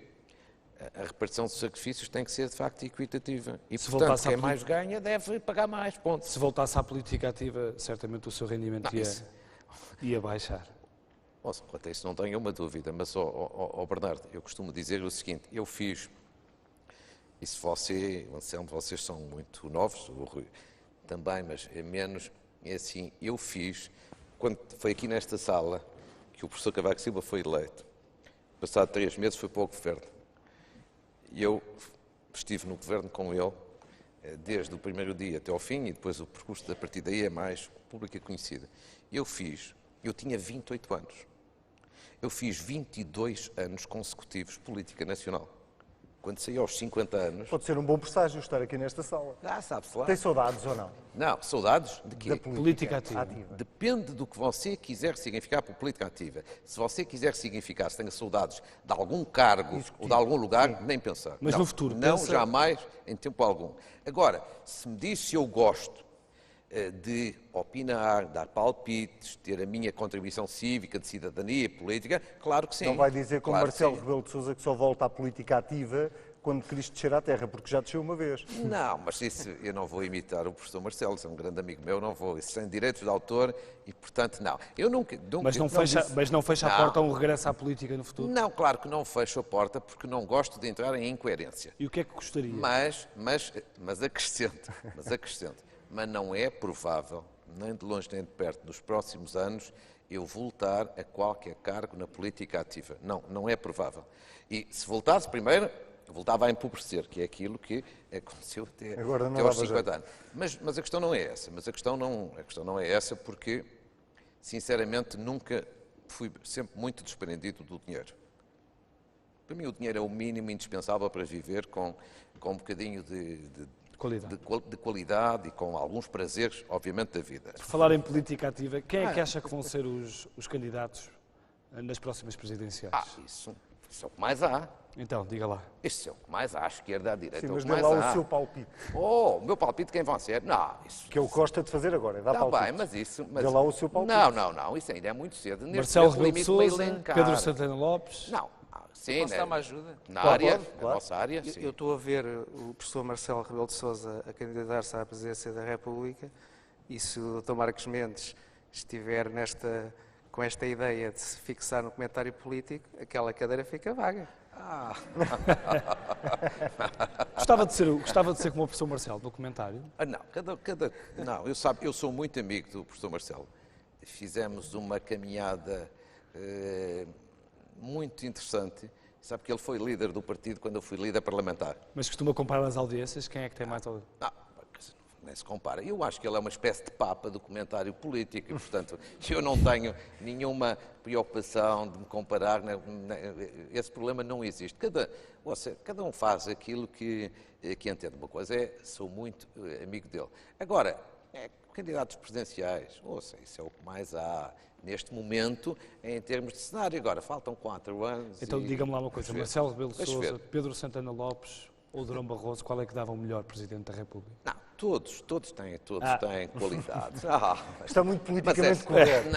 a repartição dos sacrifícios tem que ser, de facto, equitativa. E, portanto, quem mais ganha deve pagar mais, ponto. Se voltasse à política ativa, certamente o seu rendimento ia baixar. Nossa, quanto a isso não tenho uma dúvida, mas, Bernardo, eu costumo dizer o seguinte, eu fiz, e se você, o Anselmo, vocês são muito novos, o Rui também, mas é menos, é assim, eu fiz, quando foi aqui nesta sala que o professor Cavaco Silva foi eleito, passado 3 meses foi para o governo, e eu estive no governo com ele, desde o primeiro dia até ao fim, e depois o percurso da partir daí é mais público e conhecido. Eu tinha 28 anos, eu fiz 22 anos consecutivos política nacional. Quando saí aos 50 anos... Pode ser um bom presságio estar aqui nesta sala. Sabe-se lá. Tem saudades ou não? Não, saudades de quê? Da Política ativa. Depende do que você quiser significar por política ativa. Se você quiser significar, se tenha saudades de algum cargo ou de algum lugar, nem pensar. Mas não, no futuro, não, pensa... jamais, em tempo algum. Agora, se me diz se eu gosto de opinar, dar palpites, ter a minha contribuição cívica, de cidadania, política, claro que sim. Não vai dizer como claro Marcelo Rebelo de Sousa que só volta à política ativa quando Cristo descer à terra, porque já desceu uma vez. Não, mas isso eu não vou imitar o professor Marcelo, é um grande amigo meu, não vou. Isso tem direitos de autor e, portanto, não. Eu nunca mas não fecha a porta a um regresso à política no futuro? Não, claro que não fecho a porta, porque não gosto de entrar em incoerência. E o que é que gostaria? Mas acrescento, mas não é provável, nem de longe nem de perto, nos próximos anos, eu voltar a qualquer cargo na política ativa. Não é provável. E se voltasse primeiro, voltava a empobrecer, que é aquilo que aconteceu até aos 50 anos. Mas a questão não é essa. A questão não é essa porque, sinceramente, nunca fui sempre muito desprendido do dinheiro. Para mim, o dinheiro é o mínimo indispensável para viver com um bocadinho de qualidade e com alguns prazeres, obviamente, da vida. Por falar em política ativa, quem é que acha que vão ser os candidatos nas próximas presidenciais? Isso é o que mais há. Então, diga lá. Isso é o que mais há, à esquerda, à direita. Sim, é mas o que dê mais lá há. o seu palpite. O meu palpite quem vão ser? Não, isso... Que eu gosto de fazer agora, é dar Está palpite. bem, mas isso... Dê lá o seu palpite. Não, isso ainda é muito cedo. Marcelo Rebelo de Sousa, Pedro Santana Lopes... Não, sim, Posso dar uma ajuda? Na área, claro. na nossa área, sim. Eu estou a ver o professor Marcelo Rebelo de Sousa a candidatar-se à presidência da República e se o Dr. Marcos Mendes estiver com esta ideia de se fixar no comentário político, aquela cadeira fica vaga. Gostava de ser como o professor Marcelo, no comentário. Não, eu sou muito amigo do professor Marcelo. Fizemos uma caminhada muito interessante. Sabe que ele foi líder do partido quando eu fui líder parlamentar. Mas costuma comparar as audiências? Quem é que tem mais audiências? Nem se compara. Eu acho que ele é uma espécie de papa do comentário político e, portanto, eu não tenho nenhuma preocupação de me comparar. Esse problema não existe. Cada um faz aquilo que entende. Uma coisa sou muito amigo dele. Agora, candidatos presidenciais, isso é o que mais há neste momento em termos de cenário. Agora, faltam 4 anos. Então, diga-me lá uma coisa. Marcelo Rebelo de Sousa, Pedro Santana Lopes, ou Durão Barroso, qual é que dava o melhor Presidente da República? Não, todos têm qualidades. Está muito Mas politicamente correto.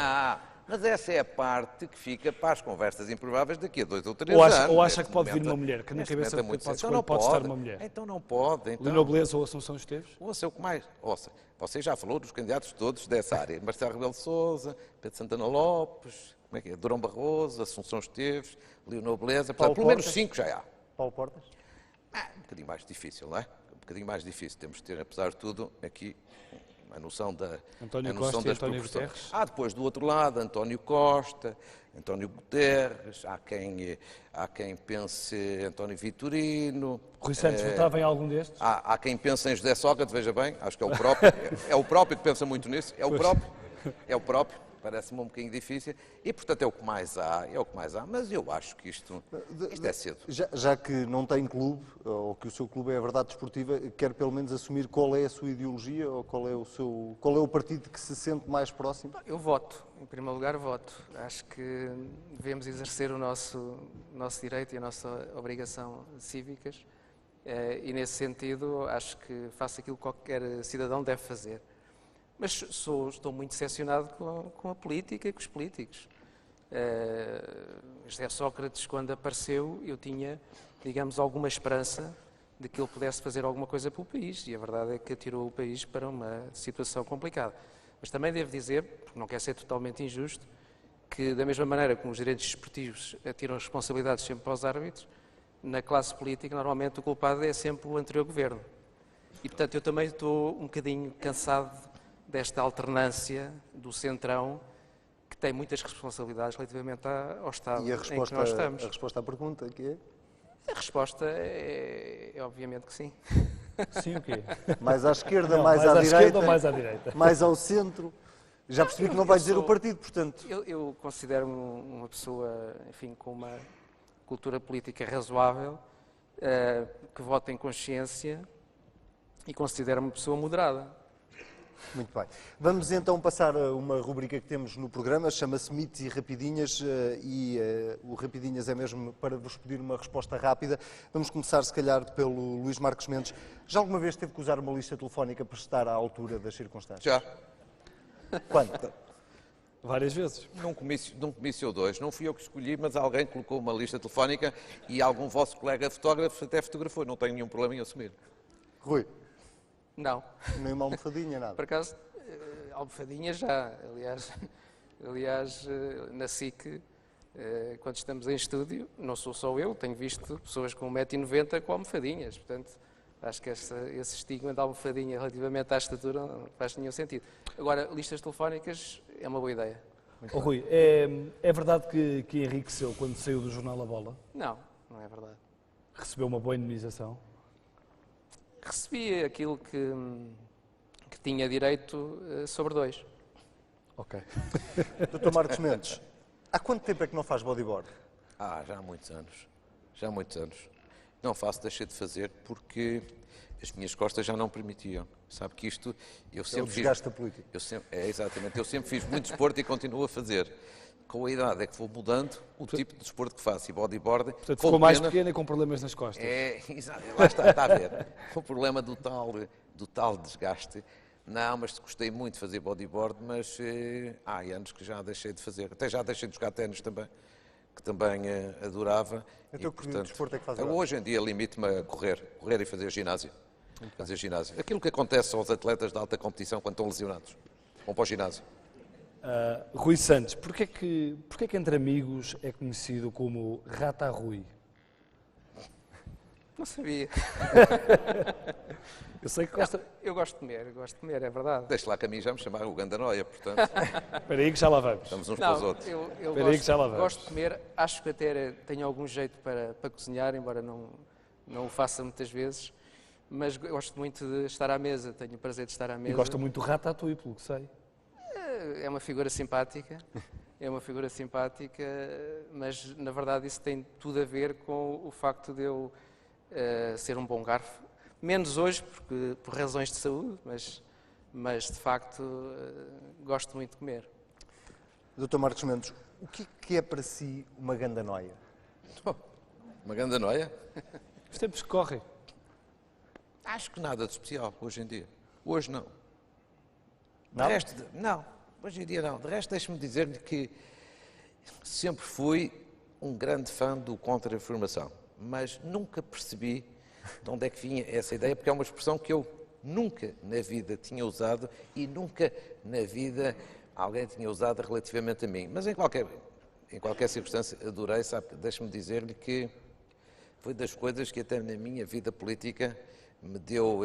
mas essa é a parte que fica para as conversas improváveis daqui a 2 ou 3 Ou anos. acha, ou acha que Neste pode vir momento- uma mulher? Que na neste cabeça momento é de muito Passos cedo. Coelho pode estar uma mulher. Então não pode. Então, Lino Beleza ou Assunção Esteves? ouça o que mais. Ouça, você já falou dos candidatos todos dessa área. Marcelo Rebelo de Sousa, Pedro Santana Lopes, como é que é? Durão Barroso, Assunção Esteves, Lino Beleza. Paulo Portanto, pelo menos Portas? 5 já há. Paulo Portas? Um bocadinho mais difícil, não é? Um bocadinho mais difícil. Temos de ter, apesar de tudo, aqui a noção António a noção Costa e das António proporções. Guterres? Há depois do outro lado António Costa, António Guterres, há quem pense António Vitorino. Rui Santos votava em algum destes? Há quem pense em José Sócrates, veja bem, acho que é o próprio, é o próprio que pensa muito nisso, é o próprio, parece-me um bocadinho difícil, e portanto é o que mais há, mas eu acho que isto é cedo. Já que não tem clube, ou que o seu clube é a Verdade Desportiva, quer pelo menos assumir qual é a sua ideologia, ou qual é o partido que se sente mais próximo? Eu voto, em primeiro lugar voto. Acho que devemos exercer o nosso direito e a nossa obrigação cívicas e nesse sentido acho que faço aquilo que qualquer cidadão deve fazer. Mas estou muito decepcionado com a política e com os políticos. José Sócrates, quando apareceu, eu tinha, digamos, alguma esperança de que ele pudesse fazer alguma coisa pelo país, e a verdade é que atirou o país para uma situação complicada. Mas também devo dizer, porque não quero ser totalmente injusto, que da mesma maneira como os direitos desportivos atiram responsabilidades sempre para os árbitros, na classe política normalmente o culpado é sempre o anterior governo. E portanto eu também estou um bocadinho cansado desta alternância do centrão, que tem muitas responsabilidades relativamente ao Estado E a em que nós estamos. resposta à pergunta, que é? A resposta é obviamente que sim. Sim, o quê? Mais à esquerda, Não, mais à direita, esquerda ou mais à direita? mais ao centro. Já percebi que não vai dizer o partido, portanto. Eu considero-me uma pessoa, enfim, com uma cultura política razoável, que vota em consciência e considero-me uma pessoa moderada. Muito bem. Vamos então passar a uma rubrica que temos no programa, chama-se Mitos e Rapidinhas, e o Rapidinhas é mesmo para vos pedir uma resposta rápida. Vamos começar, se calhar, pelo Luís Marcos Mendes. Já alguma vez teve que usar uma lista telefónica para estar à altura das circunstâncias? Já, Quando? Várias vezes. num comício ou dois, não fui eu que escolhi, mas alguém colocou uma lista telefónica e algum vosso colega fotógrafo até fotografou, não tenho nenhum problema em assumir. Rui, Não. nem uma almofadinha, nada. Por acaso, almofadinha já. Aliás, na SIC, quando estamos em estúdio, não sou só eu, tenho visto pessoas com 1,90 m com almofadinhas. Portanto, acho que esse estigma da almofadinha relativamente à estatura não faz nenhum sentido. Agora, listas telefónicas é uma boa ideia. Oh, Rui, é verdade que enriqueceu quando saiu do jornal A Bola? Não, não é verdade. Recebeu uma boa indemnização? Recebi aquilo que tinha direito sobre 2. Ok. Dr. Marcos Mendes, há quanto tempo é que não faz bodyboard? Já há muitos anos. Já há muitos anos. Não faço, deixei de fazer porque as minhas costas já não permitiam. Sabe que isto, eu É o sempre fiz... desgaste da política. Exatamente, eu sempre fiz muito desporto e continuo a fazer. Com a idade é que vou mudando o tipo de desporto que faço e bodyboard. Portanto, com ficou mais pena- pequena e com problemas nas costas. Exato, lá está a ver. O problema do tal desgaste. Não, mas gostei muito de fazer bodyboard, mas há anos que já deixei de fazer. Até já deixei de jogar ténis também, que também adorava. Então, que desporto é que faz agora? Hoje em dia limito-me a correr e fazer ginásio. Aquilo que acontece aos atletas de alta competição quando estão lesionados. Vão para o ginásio. Rui Santos, porquê que entre amigos é conhecido como Rata Rui? Não sabia. Eu sei que gosta... Eu gosto de comer, é verdade. Deixe lá que a mim já me chamaram o Gandanoia, portanto, Espera aí que já lá vamos. estamos uns para os Não, outros. eu Espera aí que já lá vamos. gosto de comer, acho que até tenho algum jeito para cozinhar, embora não o faça muitas vezes, mas gosto muito de estar à mesa, tenho o prazer de estar à E mesa. gosta muito do Ratatouille, pelo que sei. É uma figura simpática, mas na verdade isso tem tudo a ver com o facto de eu ser um bom garfo. Menos hoje, porque, por razões de saúde, mas de facto gosto muito de comer. Dr. Marcos Mendes, o que é para si uma gandanoia? Uma Gandanoia? Os tempos que correm. Acho que nada de especial hoje em dia. Hoje não. Não? De resto, não. Hoje em dia não. De resto, deixe-me dizer-lhe que sempre fui um grande fã do contra-informação, mas nunca percebi de onde é que vinha essa ideia, porque é uma expressão que eu nunca na vida tinha usado e nunca na vida alguém tinha usado relativamente a mim. Mas em qualquer circunstância adorei, sabe? Deixe-me dizer-lhe que foi das coisas que até na minha vida política me deu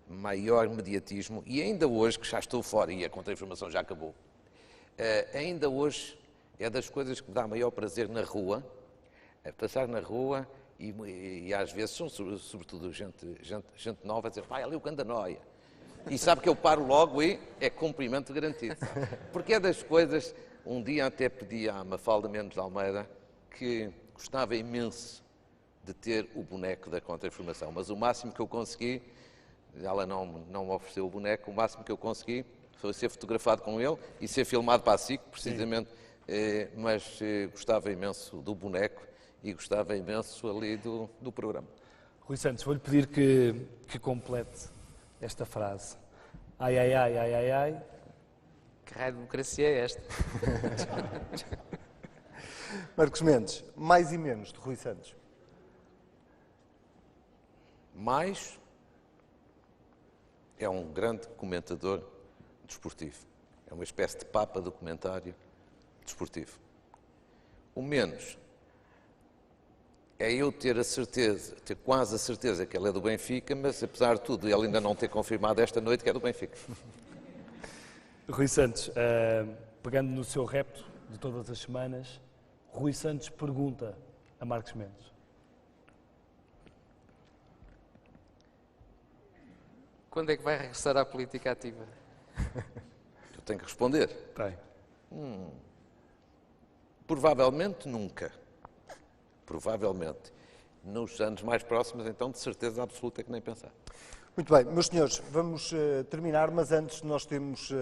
maior mediatismo e ainda hoje, que já estou fora e a contra-informação já acabou, ainda hoje é das coisas que me dá maior prazer na rua, passar na rua e às vezes são sobretudo gente nova a dizer, vai ali o Candanoia. E sabe que eu paro logo e é cumprimento garantido. Porque é das coisas, um dia até pedi à Mafalda Mendes de Almeida que gostava imenso de ter o boneco da contra-informação, mas o máximo que eu consegui, ela não me ofereceu o boneco, o máximo que eu consegui foi ser fotografado com ele e ser filmado para a SIC, precisamente, mas gostava imenso do boneco e gostava imenso ali do programa. Rui Santos, vou-lhe pedir que complete esta frase. Ai, ai, ai, ai, ai, ai. Que raio de democracia é esta? Marcos Mendes, mais e menos de Rui Santos. Mais é um grande comentador desportivo. É uma espécie de papa do comentário desportivo. O menos é eu ter quase a certeza que ele é do Benfica, mas apesar de tudo, ele ainda não ter confirmado esta noite que é do Benfica. Rui Santos, pegando no seu repto de todas as semanas, Rui Santos pergunta a Marcos Mendes. Quando é que vai regressar à política ativa? Eu tenho que responder. Tem. Provavelmente nunca. Provavelmente. Nos anos mais próximos, então, de certeza absoluta que nem pensar. Muito bem, meus senhores, vamos terminar, mas antes nós temos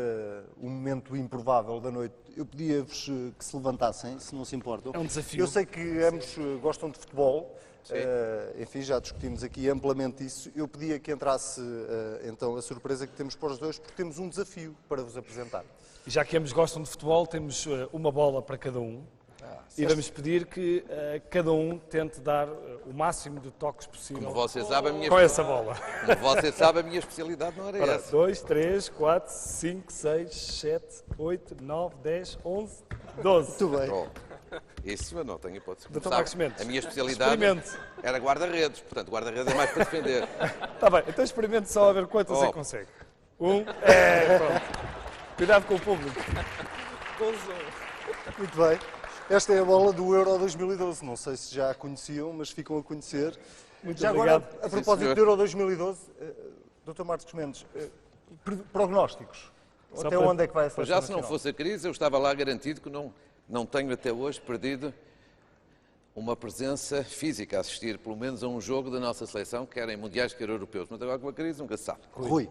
um momento improvável da noite. Eu pedia-vos que se levantassem, se não se importam. É um desafio. Eu sei que ambos gostam de futebol, enfim, já discutimos aqui amplamente isso. Eu pedia que entrasse então a surpresa que temos para os dois, porque temos um desafio para vos apresentar. Já que ambos gostam de futebol, temos uma bola para cada um. E vamos pedir que cada um tente dar o máximo de toques possível Como você sabe, com essa bola. Como você sabe, a minha especialidade não era Ora, essa. 2, 3, 4, 5, 6, 7, 8, 9, 10, 11, 12. Muito bem. Oh, isso eu não tenho hipótese. Como Doutor sabe, Marcos Mendes, a minha especialidade experimente. era guarda-redes, portanto, guarda-redes é mais para defender. Está bem, então experimente só a ver quantas é que consegue. Pronto. Cuidado com o público. Muito bem. Esta é a bola do Euro 2012. Não sei se já a conheciam, mas ficam a conhecer. Muito já obrigado. agora, a propósito do Euro 2012, Dr. Marcos Mendes, prognósticos. Só Até para- onde é que vai a Pois seleção já, se não nacional? fosse a crise, eu estava lá garantido que não tenho até hoje perdido uma presença física, a assistir pelo menos a um jogo da nossa seleção, quer em mundiais, quer europeus. Mas agora com a crise nunca se sabe. Rui.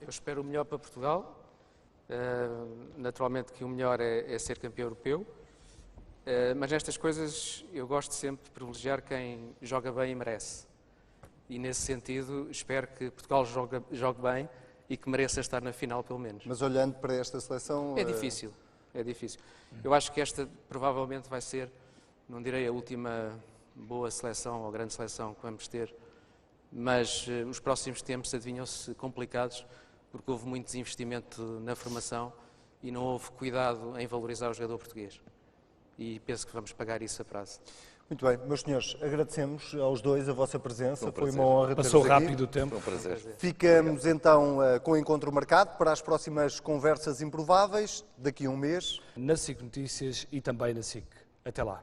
Eu espero o melhor para Portugal. Naturalmente que o melhor é ser campeão europeu. Mas nestas coisas eu gosto sempre de privilegiar quem joga bem e merece. E nesse sentido espero que Portugal jogue bem e que mereça estar na final pelo menos. Mas olhando para esta seleção... É difícil, é difícil. Eu acho que esta provavelmente vai ser, não direi a última boa seleção ou grande seleção que vamos ter, mas os próximos tempos adivinham-se complicados porque houve muito desinvestimento na formação e não houve cuidado em valorizar o jogador português. E penso que vamos pagar isso a prazo. Muito bem, meus senhores, agradecemos aos dois a vossa presença. Foi prazer. uma honra Passou ter-vos aqui. rápido o tempo. Foi um prazer. Ficamos então com o encontro marcado para as próximas conversas improváveis, daqui a um mês. Na SIC Notícias e também na SIC. Até lá.